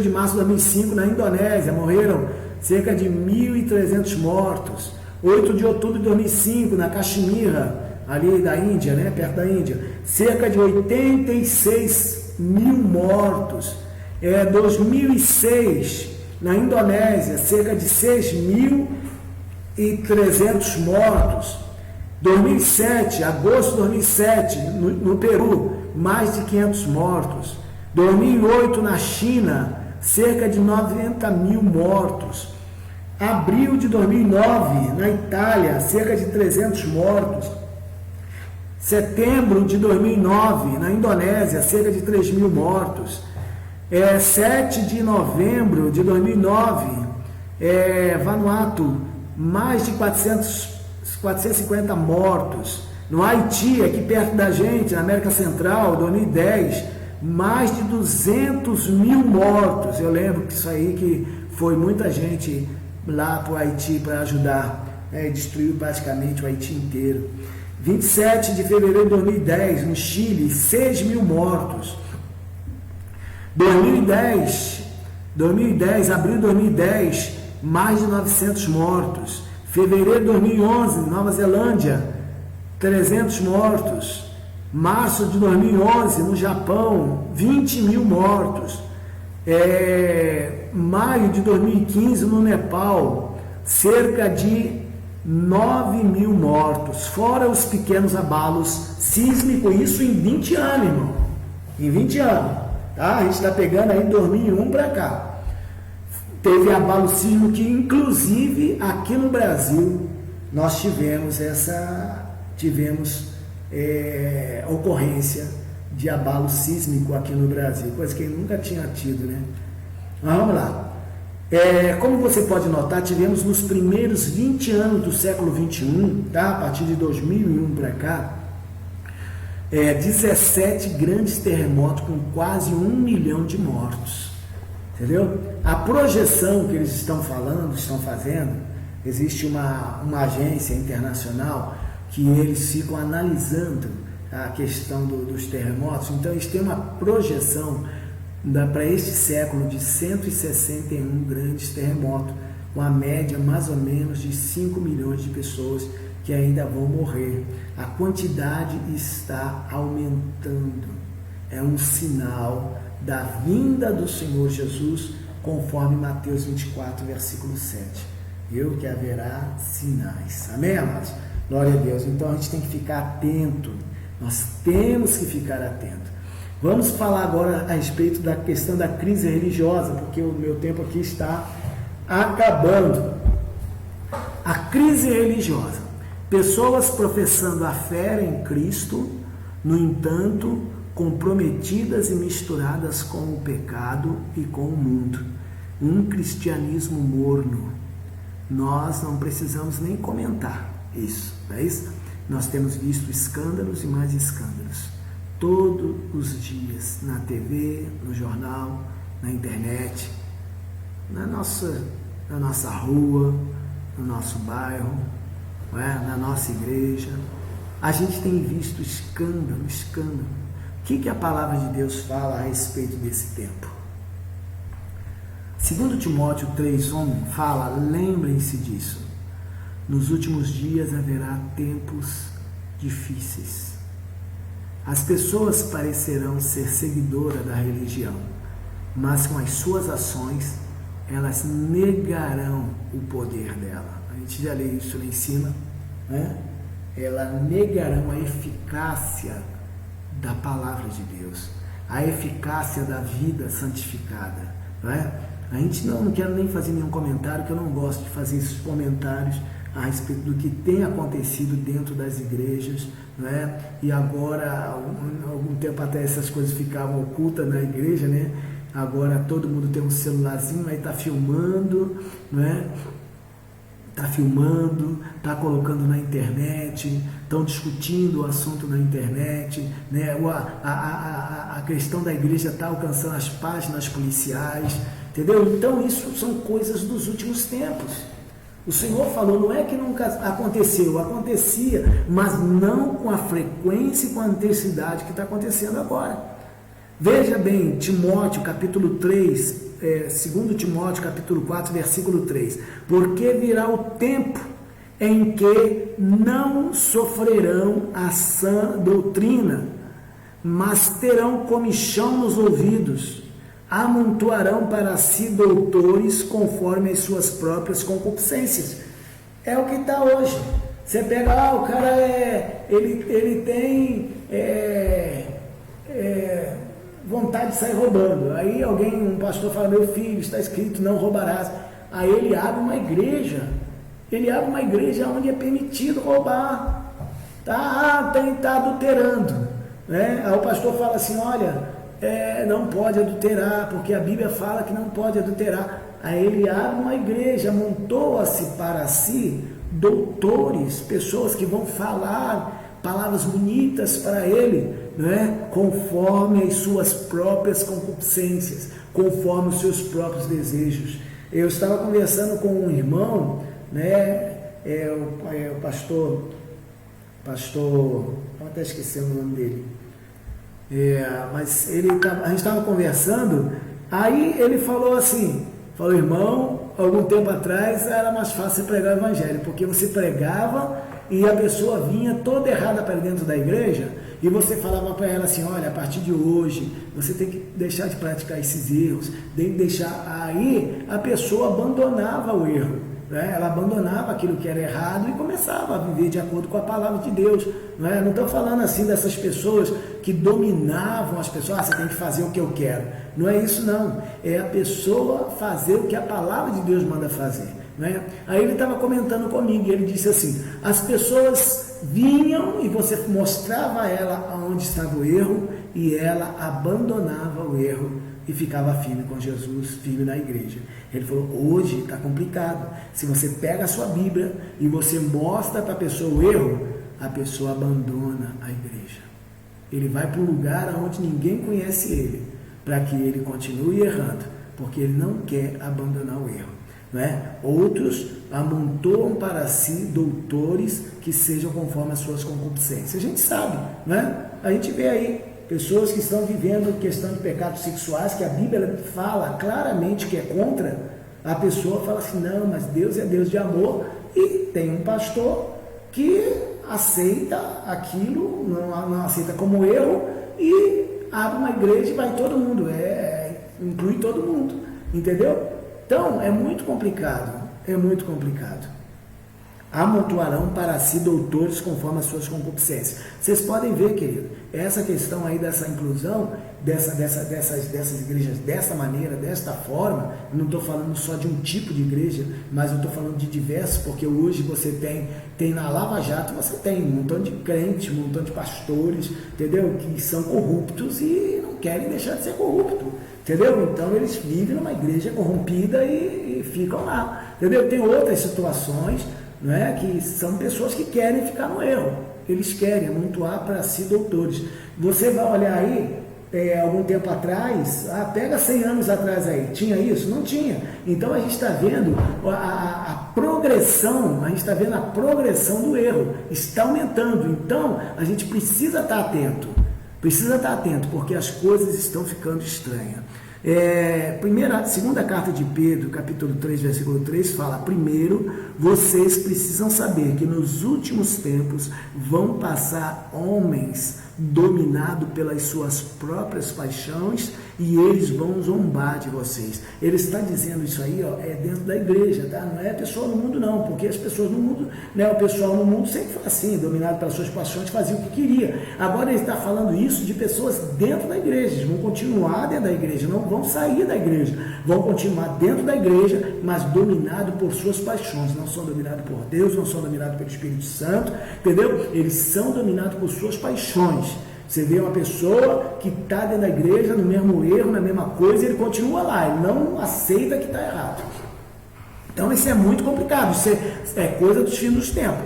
de março de 2005, na Indonésia, morreram cerca de 1.300 mortos. 8 de outubro de 2005, na Caxemira, ali da Índia, né, perto da Índia, cerca de 86 mil mortos. 2006, na Indonésia, cerca de 6.300 mortos. 2007, agosto de 2007, no Peru, mais de 500 mortos. 2008, na China, cerca de 90 mil mortos. Abril de 2009, na Itália, cerca de 300 mortos. Setembro de 2009, na Indonésia, cerca de 3 mil mortos. 7 de novembro de 2009, Vanuatu, mais de 450 mortos. No Haiti, aqui perto da gente, na América Central, 2010, mais de 200 mil mortos. Eu lembro que isso aí que foi muita gente lá para o Haiti para ajudar, destruiu praticamente o Haiti inteiro. 27 de fevereiro de 2010, no Chile, 6 mil mortos. 2010, abril de 2010, mais de 900 mortos. Fevereiro de 2011, Nova Zelândia, 300 mortos. Março de 2011, no Japão, 20 mil mortos. Maio de 2015, no Nepal, cerca de 9 mil mortos. Fora os pequenos abalos sísmicos, isso em 20 anos, irmão. Em 20 anos. Tá? A gente está pegando aí 2001 para cá. Teve abalo sísmico que, inclusive, aqui no Brasil, nós tivemos ocorrência de abalo sísmico aqui no Brasil, coisa que nunca tinha tido, né? Mas vamos lá. Como você pode notar, tivemos nos primeiros 20 anos do século XXI, tá? A partir de 2001 para cá, 17 grandes terremotos com quase 1 milhão de mortos. Entendeu? A projeção que eles estão fazendo, existe uma agência internacional que eles ficam analisando a questão dos terremotos. Então eles têm uma projeção para este século de 161 grandes terremotos, com a média mais ou menos de 5 milhões de pessoas que ainda vão morrer. A quantidade está aumentando. É um sinal da vinda do Senhor Jesus, conforme Mateus 24, versículo 7. Eu que haverá sinais. Amém, amados? Glória a Deus. Então a gente tem que ficar atento. Nós temos que ficar atento. Vamos falar agora a respeito da questão da crise religiosa, porque o meu tempo aqui está acabando. A crise religiosa. Pessoas professando a fé em Cristo, no entanto, comprometidas e misturadas com o pecado e com o mundo. Um cristianismo morno. Nós não precisamos nem comentar. isso, não é isso? Nós temos visto escândalos e mais escândalos todos os dias, na TV, no jornal, na internet, na nossa rua, no nosso bairro, não é? Na nossa igreja. A gente tem visto escândalo. O que a palavra de Deus fala a respeito desse tempo? 2 Timóteo 3:1 fala, lembrem-se disso, nos últimos dias haverá tempos difíceis. As pessoas parecerão ser seguidoras da religião, mas com as suas ações, elas negarão o poder dela. A gente já leu isso lá em cima, né? Elas negarão a eficácia da palavra de Deus, a eficácia da vida santificada, não é? A gente não quero nem fazer nenhum comentário, que eu não gosto de fazer esses comentários a respeito do que tem acontecido dentro das igrejas, não é? E agora, algum tempo até essas coisas ficavam ocultas na igreja, né? Agora todo mundo tem um celularzinho, aí está filmando, não é? Está filmando, está colocando na internet, estão discutindo o assunto na internet, né? A questão da igreja está alcançando as páginas policiais, entendeu? Então isso são coisas dos últimos tempos. O Senhor falou, não é que nunca aconteceu, acontecia, mas não com a frequência e com a intensidade que está acontecendo agora. Veja bem, Timóteo capítulo 3, 2 Timóteo capítulo 4, versículo 3. Porque virá o tempo em que não sofrerão a sã doutrina, mas terão comichão nos ouvidos, amontoarão para si doutores conforme as suas próprias concupiscências. É o que está hoje. Você pega, o cara ele tem vontade de sair roubando. Aí um pastor fala, meu filho, está escrito, não roubarás. Aí ele abre uma igreja. Ele abre uma igreja onde é permitido roubar. Tá adulterando. Né? Aí o pastor fala assim, olha, não pode adulterar, porque a Bíblia fala que não pode adulterar. Aí ele abre uma igreja, montou-se para si doutores, pessoas que vão falar palavras bonitas para ele, né? Conforme as suas próprias concupiscências, conforme os seus próprios desejos. Eu estava conversando com um irmão, né? O pastor, eu até esqueci o nome dele. Mas a gente estava conversando, aí ele falou assim, irmão, algum tempo atrás era mais fácil pregar o evangelho, porque você pregava e a pessoa vinha toda errada para dentro da igreja, e você falava para ela assim, olha, a partir de hoje, você tem que deixar de praticar esses erros, tem que deixar, aí a pessoa abandonava o erro, né? Ela abandonava aquilo que era errado e começava a viver de acordo com a palavra de Deus, né? Não estou falando assim dessas pessoas que dominavam as pessoas, você tem que fazer o que eu quero, não é isso não, é a pessoa fazer o que a palavra de Deus manda fazer, né? Aí ele estava comentando comigo e ele disse assim, as pessoas vinham e você mostrava a ela onde estava o erro e ela abandonava o erro e ficava firme com Jesus, firme na igreja. Ele falou, hoje está complicado, se você pega a sua Bíblia e você mostra para a pessoa o erro, a pessoa abandona a igreja, ele vai para um lugar onde ninguém conhece ele, para que ele continue errando, porque ele não quer abandonar o erro, não é? Outros amontoam para si doutores que sejam conforme as suas concupiscências. A gente sabe, né? A gente vê aí pessoas que estão vivendo questão de pecados sexuais, que a Bíblia fala claramente que é contra. A pessoa fala assim, não, mas Deus é Deus de amor, e tem um pastor que aceita aquilo, não aceita como erro, e abre uma igreja e vai todo mundo, inclui todo mundo, entendeu? Então, é muito complicado. Amontoarão para si doutores conforme as suas concupiscências. Vocês podem ver, querido, essa questão aí dessa inclusão, dessas igrejas dessa maneira, desta forma, eu não estou falando só de um tipo de igreja, mas eu estou falando de diversos, porque hoje você tem na Lava Jato, você tem um montão de crentes, um montão de pastores, entendeu? Que são corruptos e não querem deixar de ser corruptos. Entendeu? Então eles vivem numa igreja corrompida e ficam lá. Entendeu? Tem outras situações não é? Que são pessoas que querem ficar no erro, eles querem amontoar para si doutores. Você vai olhar aí, algum tempo atrás, pega 100 anos atrás aí, tinha isso? Não tinha. Então a gente está vendo a progressão, a gente está vendo a progressão do erro, está aumentando. Então a gente precisa estar atento, porque as coisas estão ficando estranhas. Segunda carta de Pedro, capítulo 3, versículo 3, fala: primeiro, vocês precisam saber que nos últimos tempos vão passar homens dominados pelas suas próprias paixões e eles vão zombar de vocês. Ele está dizendo isso aí, dentro da igreja, tá? Não é a pessoa no mundo não, porque as pessoas no mundo, né, o pessoal no mundo sempre foi assim, dominado pelas suas paixões, fazia o que queria. Agora ele está falando isso de pessoas dentro da igreja, eles vão continuar dentro da igreja, não vão sair da igreja, vão continuar dentro da igreja, mas dominado por suas paixões, não são dominados por Deus, não são dominados pelo Espírito Santo, entendeu? Eles são dominados por suas paixões. Você vê uma pessoa que está dentro da igreja, no mesmo erro, na mesma coisa, e ele continua lá, ele não aceita que está errado. Então isso é muito complicado, isso é coisa dos fins dos tempos.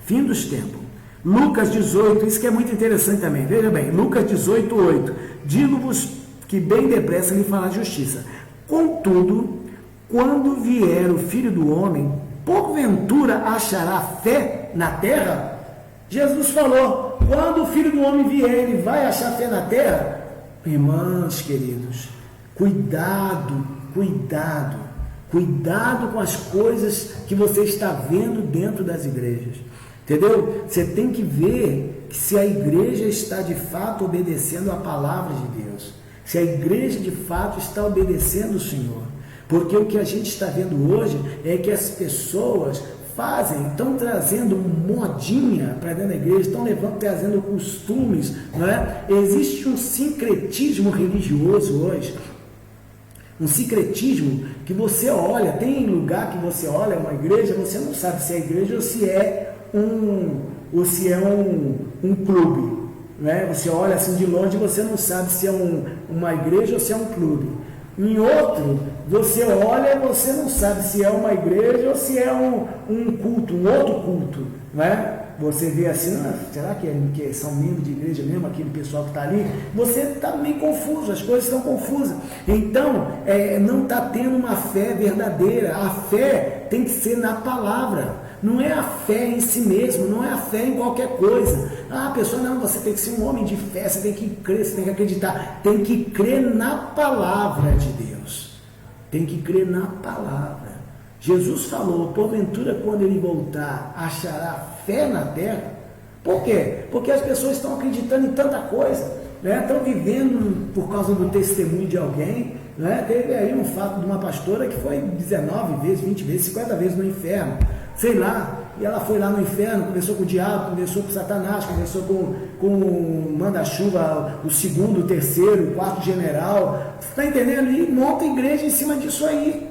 Fim dos tempos. Lucas 18, isso que é muito interessante também, veja bem, Lucas 18, 8, digo-vos que bem depressa lhe fará justiça. Contudo, quando vier o Filho do Homem, porventura achará fé na terra? Jesus falou, quando o Filho do Homem vier, ele vai achar fé na terra? Irmãos queridos, cuidado com as coisas que você está vendo dentro das igrejas, entendeu? Você tem que ver se a igreja está de fato obedecendo a palavra de Deus, se a igreja de fato está obedecendo o Senhor, porque o que a gente está vendo hoje é que as pessoas estão trazendo modinha para dentro da igreja, estão trazendo costumes, não é? Existe um sincretismo religioso hoje, um sincretismo que você olha, tem lugar que você olha uma igreja, você não sabe se é igreja ou se é um clube, né? Você olha assim de longe, você não sabe se é uma igreja ou se é um clube. Em outro, você olha, você não sabe se é uma igreja ou se é um culto, um outro culto, né? Você vê assim, será que são membros de igreja mesmo, aquele pessoal que está ali? Você está meio confuso, as coisas estão confusas. Então, não está tendo uma fé verdadeira. A fé tem que ser na palavra. Não é a fé em si mesmo, não é a fé em qualquer coisa. A pessoa, não, você tem que ser um homem de fé, você tem que crer, você tem que acreditar. Tem que crer na palavra de Deus. Tem que crer na palavra. Jesus falou, porventura quando ele voltar, achará fé na terra? Por quê? Porque as pessoas estão acreditando em tanta coisa, né? Estão vivendo por causa do testemunho de alguém, né? Teve aí um fato de uma pastora que foi 19 vezes, 20 vezes, 50 vezes no inferno, sei lá, e ela foi lá no inferno, conversou com o diabo, conversou com Satanás, conversou com o manda-chuva, o segundo, o terceiro, o quarto general, você está entendendo? E monta a igreja em cima disso aí.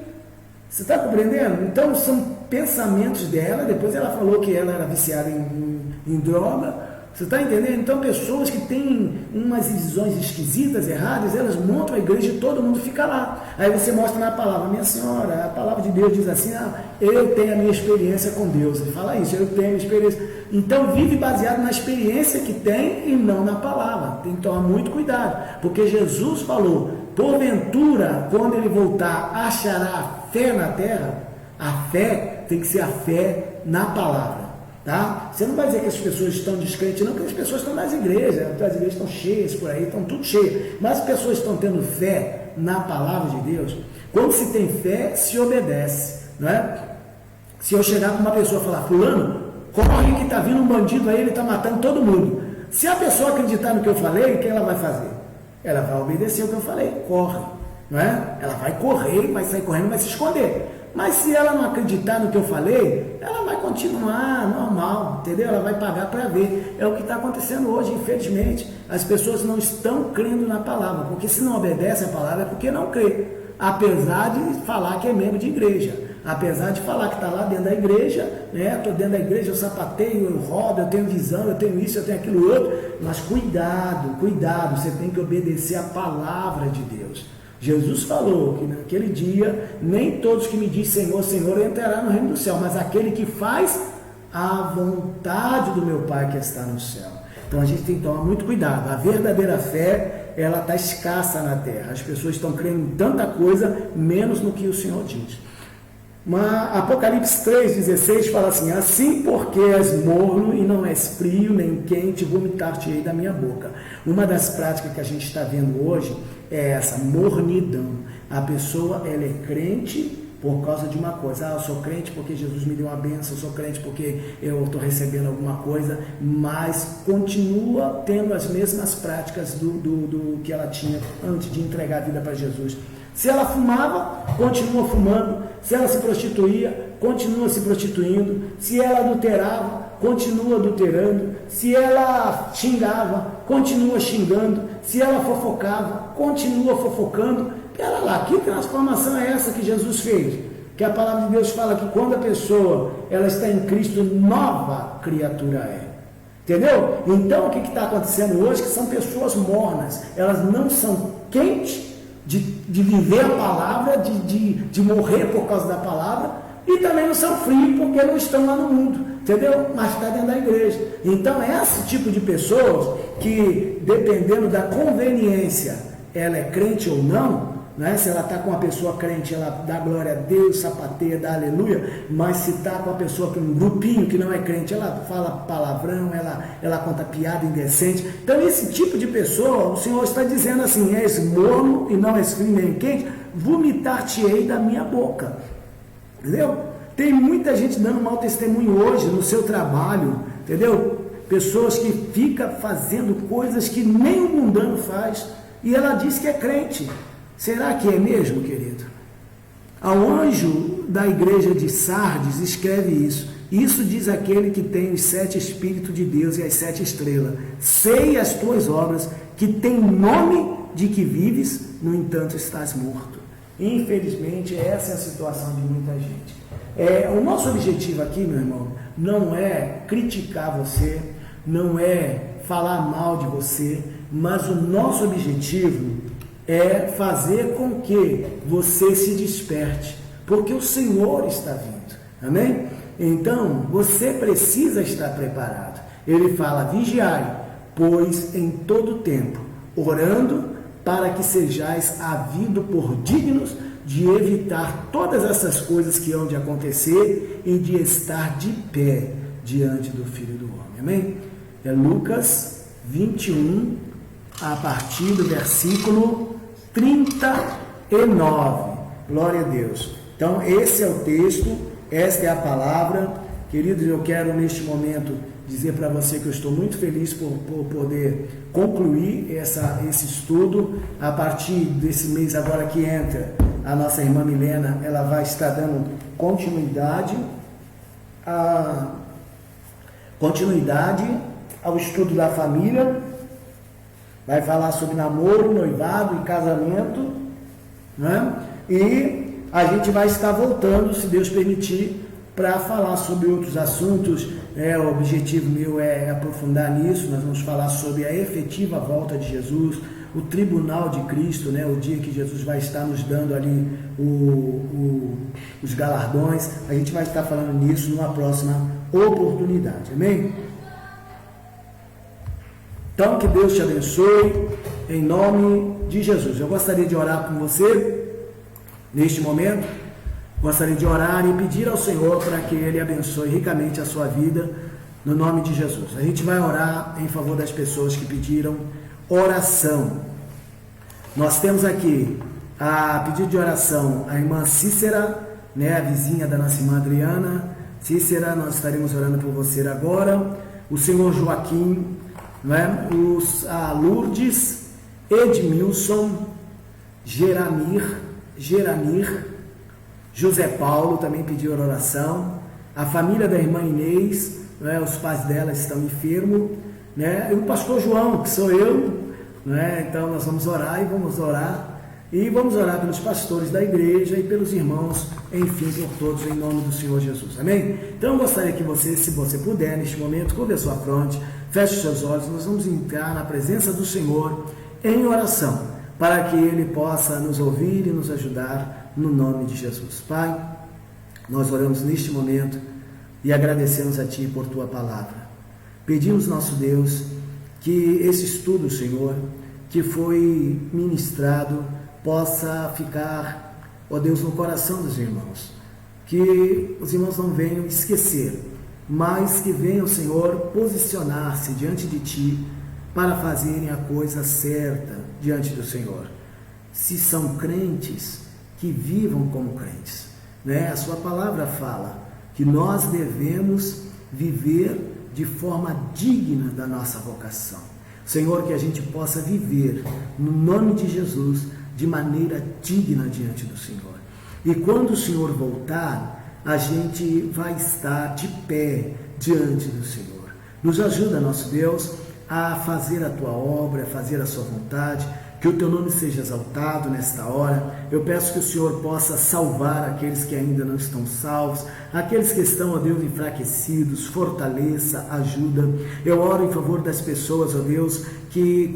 Você está compreendendo? Então são pensamentos dela, depois ela falou que ela era viciada em droga, você está entendendo? Então pessoas que têm umas visões esquisitas, erradas, elas montam a igreja e todo mundo fica lá. Aí você mostra na palavra, minha senhora, a palavra de Deus diz assim, eu tenho a minha experiência com Deus. Ele fala isso, eu tenho a minha experiência. Então vive baseado na experiência que tem e não na palavra. Tem que tomar muito cuidado, porque Jesus falou, porventura, quando ele voltar, achará fé na terra? A fé tem que ser a fé na palavra. Tá? Você não vai dizer que as pessoas estão descrentes, não, porque as pessoas estão nas igrejas, as igrejas estão cheias por aí, estão tudo cheias, mas as pessoas estão tendo fé na palavra de Deus. Quando se tem fé, se obedece, não é? Se eu chegar para uma pessoa e falar, fulano, corre que está vindo um bandido aí, ele está matando todo mundo. Se a pessoa acreditar no que eu falei, o que ela vai fazer? Ela vai obedecer o que eu falei, corre, não é? Ela vai correr, vai sair correndo, vai se esconder. Mas se ela não acreditar no que eu falei, ela vai continuar normal, entendeu? Ela vai pagar para ver. É o que está acontecendo hoje, infelizmente. As pessoas não estão crendo na palavra, porque se não obedece a palavra é porque não crê. Apesar de falar que é membro de igreja, apesar de falar que está lá dentro da igreja, né? Estou dentro da igreja, eu sapateio, eu rodo, eu tenho visão, eu tenho isso, eu tenho aquilo outro. Mas cuidado, você tem que obedecer a palavra de Deus. Jesus falou que naquele dia nem todos que me dizem Senhor, Senhor entrarão no reino do céu, mas aquele que faz a vontade do meu Pai que está no céu. Então a gente tem que tomar muito cuidado. A verdadeira fé, ela está escassa na terra. As pessoas estão crendo em tanta coisa, menos no que o Senhor diz. Mas Apocalipse 3,16 fala assim: assim porque és morno e não és frio nem quente, vomitar-te-ei da minha boca. Uma das práticas que a gente está vendo hoje é essa mornidão. A pessoa, ela é crente por causa de uma coisa. Eu sou crente porque Jesus me deu uma bênção, eu sou crente porque eu estou recebendo alguma coisa, mas continua tendo as mesmas práticas do que ela tinha antes de entregar a vida para Jesus. Se ela fumava, continua fumando. Se ela se prostituía, continua se prostituindo. Se ela adulterava, continua adulterando. Se ela xingava, continua xingando. Se ela fofocava, continua fofocando. Pera lá, que transformação é essa que Jesus fez? Que a palavra de Deus fala que quando a pessoa ela está em Cristo, nova criatura é. Entendeu? Então o que está acontecendo hoje? Que são pessoas mornas. Elas não são quentes de viver a palavra, de morrer por causa da palavra, e também não são frios porque não estão lá no mundo, entendeu? Mas está dentro da igreja. Então é esse tipo de pessoas que, dependendo da conveniência, ela é crente ou não, né? Se ela está com uma pessoa crente, ela dá glória a Deus, sapateia, dá aleluia, mas se está com uma pessoa, um grupinho que não é crente, ela fala palavrão, ela conta piada indecente. Então esse tipo de pessoa, o Senhor está dizendo assim: és morno e não és frio nem quente, vomitar-te-ei da minha boca. Entendeu? Tem muita gente dando mau testemunho hoje no seu trabalho, entendeu? Pessoas que ficam fazendo coisas que nem o mundano faz, e ela diz que é crente. Será que é mesmo, querido? Ao anjo da igreja de Sardes escreve isso. Isso diz aquele que tem os 7 Espíritos de Deus e as 7 estrelas. Sei as tuas obras, que tem nome de que vives, no entanto estás morto. Infelizmente, essa é a situação de muita gente. O nosso objetivo aqui, meu irmão, não é criticar você, não é falar mal de você, mas o nosso objetivo é fazer com que você se desperte, porque o Senhor está vindo, amém? Então, você precisa estar preparado. Ele fala: vigiai, pois em todo tempo, orando, para que sejais havido por dignos de evitar todas essas coisas que hão de acontecer e de estar de pé diante do Filho do Homem, amém? É Lucas 21, a partir do versículo 39, glória a Deus. Então esse é o texto, esta é a palavra. Queridos, eu quero neste momento dizer para você que eu estou muito feliz por poder concluir esse estudo. A partir desse mês agora que entra, a nossa irmã Milena, ela vai estar dando continuidade ao estudo da família. Vai falar sobre namoro, noivado e casamento, né? E a gente vai estar voltando, se Deus permitir, para falar sobre outros assuntos. O objetivo meu é aprofundar nisso. Nós vamos falar sobre a efetiva volta de Jesus, o tribunal de Cristo, né? O dia que Jesus vai estar nos dando ali os galardões. A gente vai estar falando nisso numa próxima oportunidade, amém? Então, que Deus te abençoe, em nome de Jesus. Eu gostaria de orar com você, neste momento. Gostaria de orar e pedir ao Senhor para que Ele abençoe ricamente a sua vida, no nome de Jesus. A gente vai orar em favor das pessoas que pediram oração. Nós temos aqui, a pedido de oração, a irmã Cícera, né, a vizinha da nossa irmã Adriana. Cícera, nós estaremos orando por você agora. O senhor Joaquim, né? A Lourdes, Edmilson, Geramir, José Paulo também pediu oração. A família da irmã Inês, né? Os pais dela estão enfermos, né? E o pastor João, que sou eu, né? Então nós vamos orar e vamos orar pelos pastores da igreja e pelos irmãos, enfim, por todos, em nome do Senhor Jesus, amém? Então eu gostaria que você, se você puder, neste momento, cubra a sua fronte, feche os seus olhos. Nós vamos entrar na presença do Senhor em oração. para que Ele possa nos ouvir e nos ajudar no nome de Jesus. Pai, nós oramos neste momento e agradecemos a Ti por Tua palavra. Pedimos, nosso Deus, que esse estudo, Senhor, que foi ministrado, possa ficar, ó Deus, no coração dos irmãos. Que os irmãos não venham esquecer, mas que venham, Senhor, posicionar-se diante de Ti para fazerem a coisa certa diante do Senhor. Se são crentes, que vivam como crentes, né? A Sua palavra fala que nós devemos viver de forma digna da nossa vocação. Senhor, que a gente possa viver, no nome de Jesus, de maneira digna diante do Senhor. E quando o Senhor voltar, a gente vai estar de pé diante do Senhor. Nos ajuda, nosso Deus, a fazer a Tua obra, a fazer a Sua vontade, que o Teu nome seja exaltado nesta hora. Eu peço que o Senhor possa salvar aqueles que ainda não estão salvos, aqueles que estão, ó Deus, enfraquecidos, fortaleça, ajuda. Eu oro em favor das pessoas, ó Deus,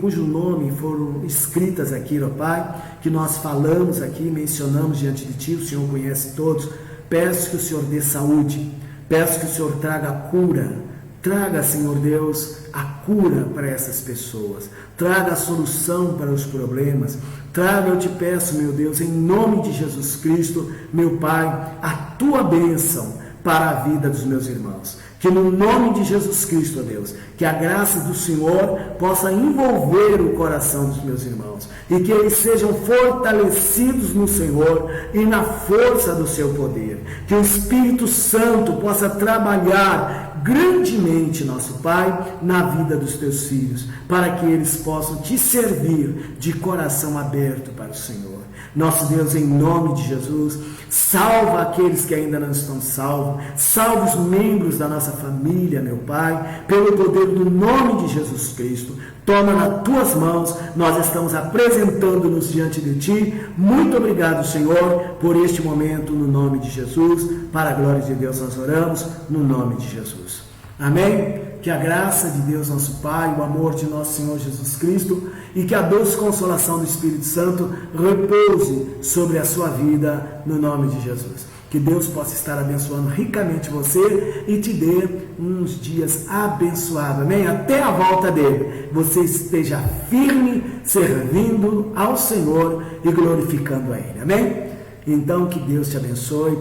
cujo nome foram escritas aqui, ó Pai, que nós falamos aqui, mencionamos diante de Ti, o Senhor conhece todos. Peço que o Senhor dê saúde, peço que o Senhor traga cura. Traga, Senhor Deus, a cura para essas pessoas. Traga a solução para os problemas. Traga, eu te peço, meu Deus, em nome de Jesus Cristo, meu Pai, a Tua bênção para a vida dos meus irmãos. Que no nome de Jesus Cristo, ó Deus, que a graça do Senhor possa envolver o coração dos meus irmãos e que eles sejam fortalecidos no Senhor e na força do seu poder. Que o Espírito Santo possa trabalhar grandemente, nosso Pai, na vida dos teus filhos, para que eles possam te servir de coração aberto para o Senhor. Nosso Deus, em nome de Jesus, salva aqueles que ainda não estão salvos, salva os membros da nossa família, meu Pai, pelo poder do nome de Jesus Cristo. Toma nas Tuas mãos, nós estamos apresentando-nos diante de Ti. Muito obrigado, Senhor, por este momento, no nome de Jesus. Para a glória de Deus nós oramos, no nome de Jesus. Amém? Que a graça de Deus, nosso Pai, o amor de nosso Senhor Jesus Cristo e que a doce consolação do Espírito Santo repouse sobre a sua vida, no nome de Jesus. Que Deus possa estar abençoando ricamente você e te dê uns dias abençoados. Amém? Até a volta dele, você esteja firme, servindo ao Senhor e glorificando a Ele. Amém? Então, que Deus te abençoe.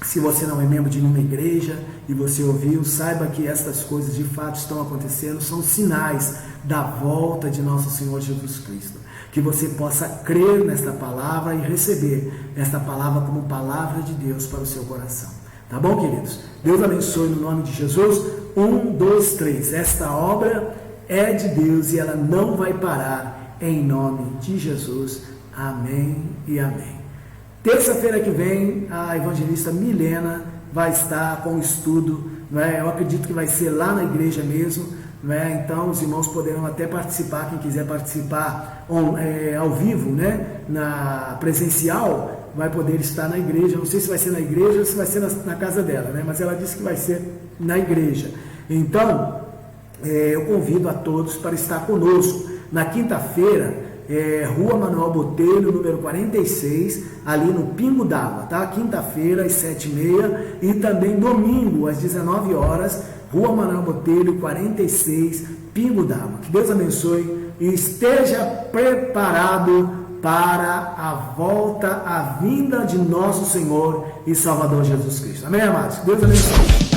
Se você não é membro de nenhuma igreja e você ouviu, saiba que estas coisas de fato estão acontecendo, são sinais da volta de nosso Senhor Jesus Cristo. Que você possa crer nesta palavra e receber esta palavra como palavra de Deus para o seu coração. Tá bom, queridos? Deus abençoe no nome de Jesus. 1, 2, 3. Esta obra é de Deus e ela não vai parar, em nome de Jesus. Amém e amém. Terça-feira que vem, a evangelista Milena vai estar com o estudo, né? Eu acredito que vai ser lá na igreja mesmo, né? Então os irmãos poderão até participar, quem quiser participar ao vivo, né? Na presencial, vai poder estar na igreja. Não sei se vai ser na igreja ou se vai ser na casa dela, né? Mas ela disse que vai ser na igreja. Então, eu convido a todos para estar conosco na quinta-feira, Rua Manuel Botelho, número 46, ali no Pingo d'Água, tá? Quinta-feira, às 7h30 e também domingo, às 19 horas, Rua Manuel Botelho, 46, Pingo d'Água. Que Deus abençoe e esteja preparado para a volta, a vinda de nosso Senhor e Salvador Jesus Cristo. Amém, amados? Deus abençoe.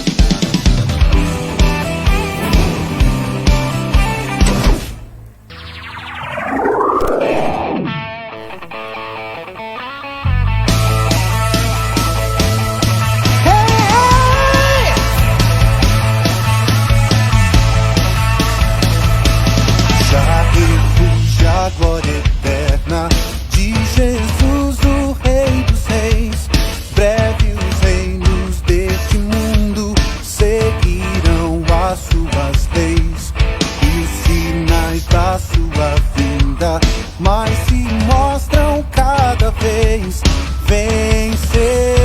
Mas se mostram cada vez vencer.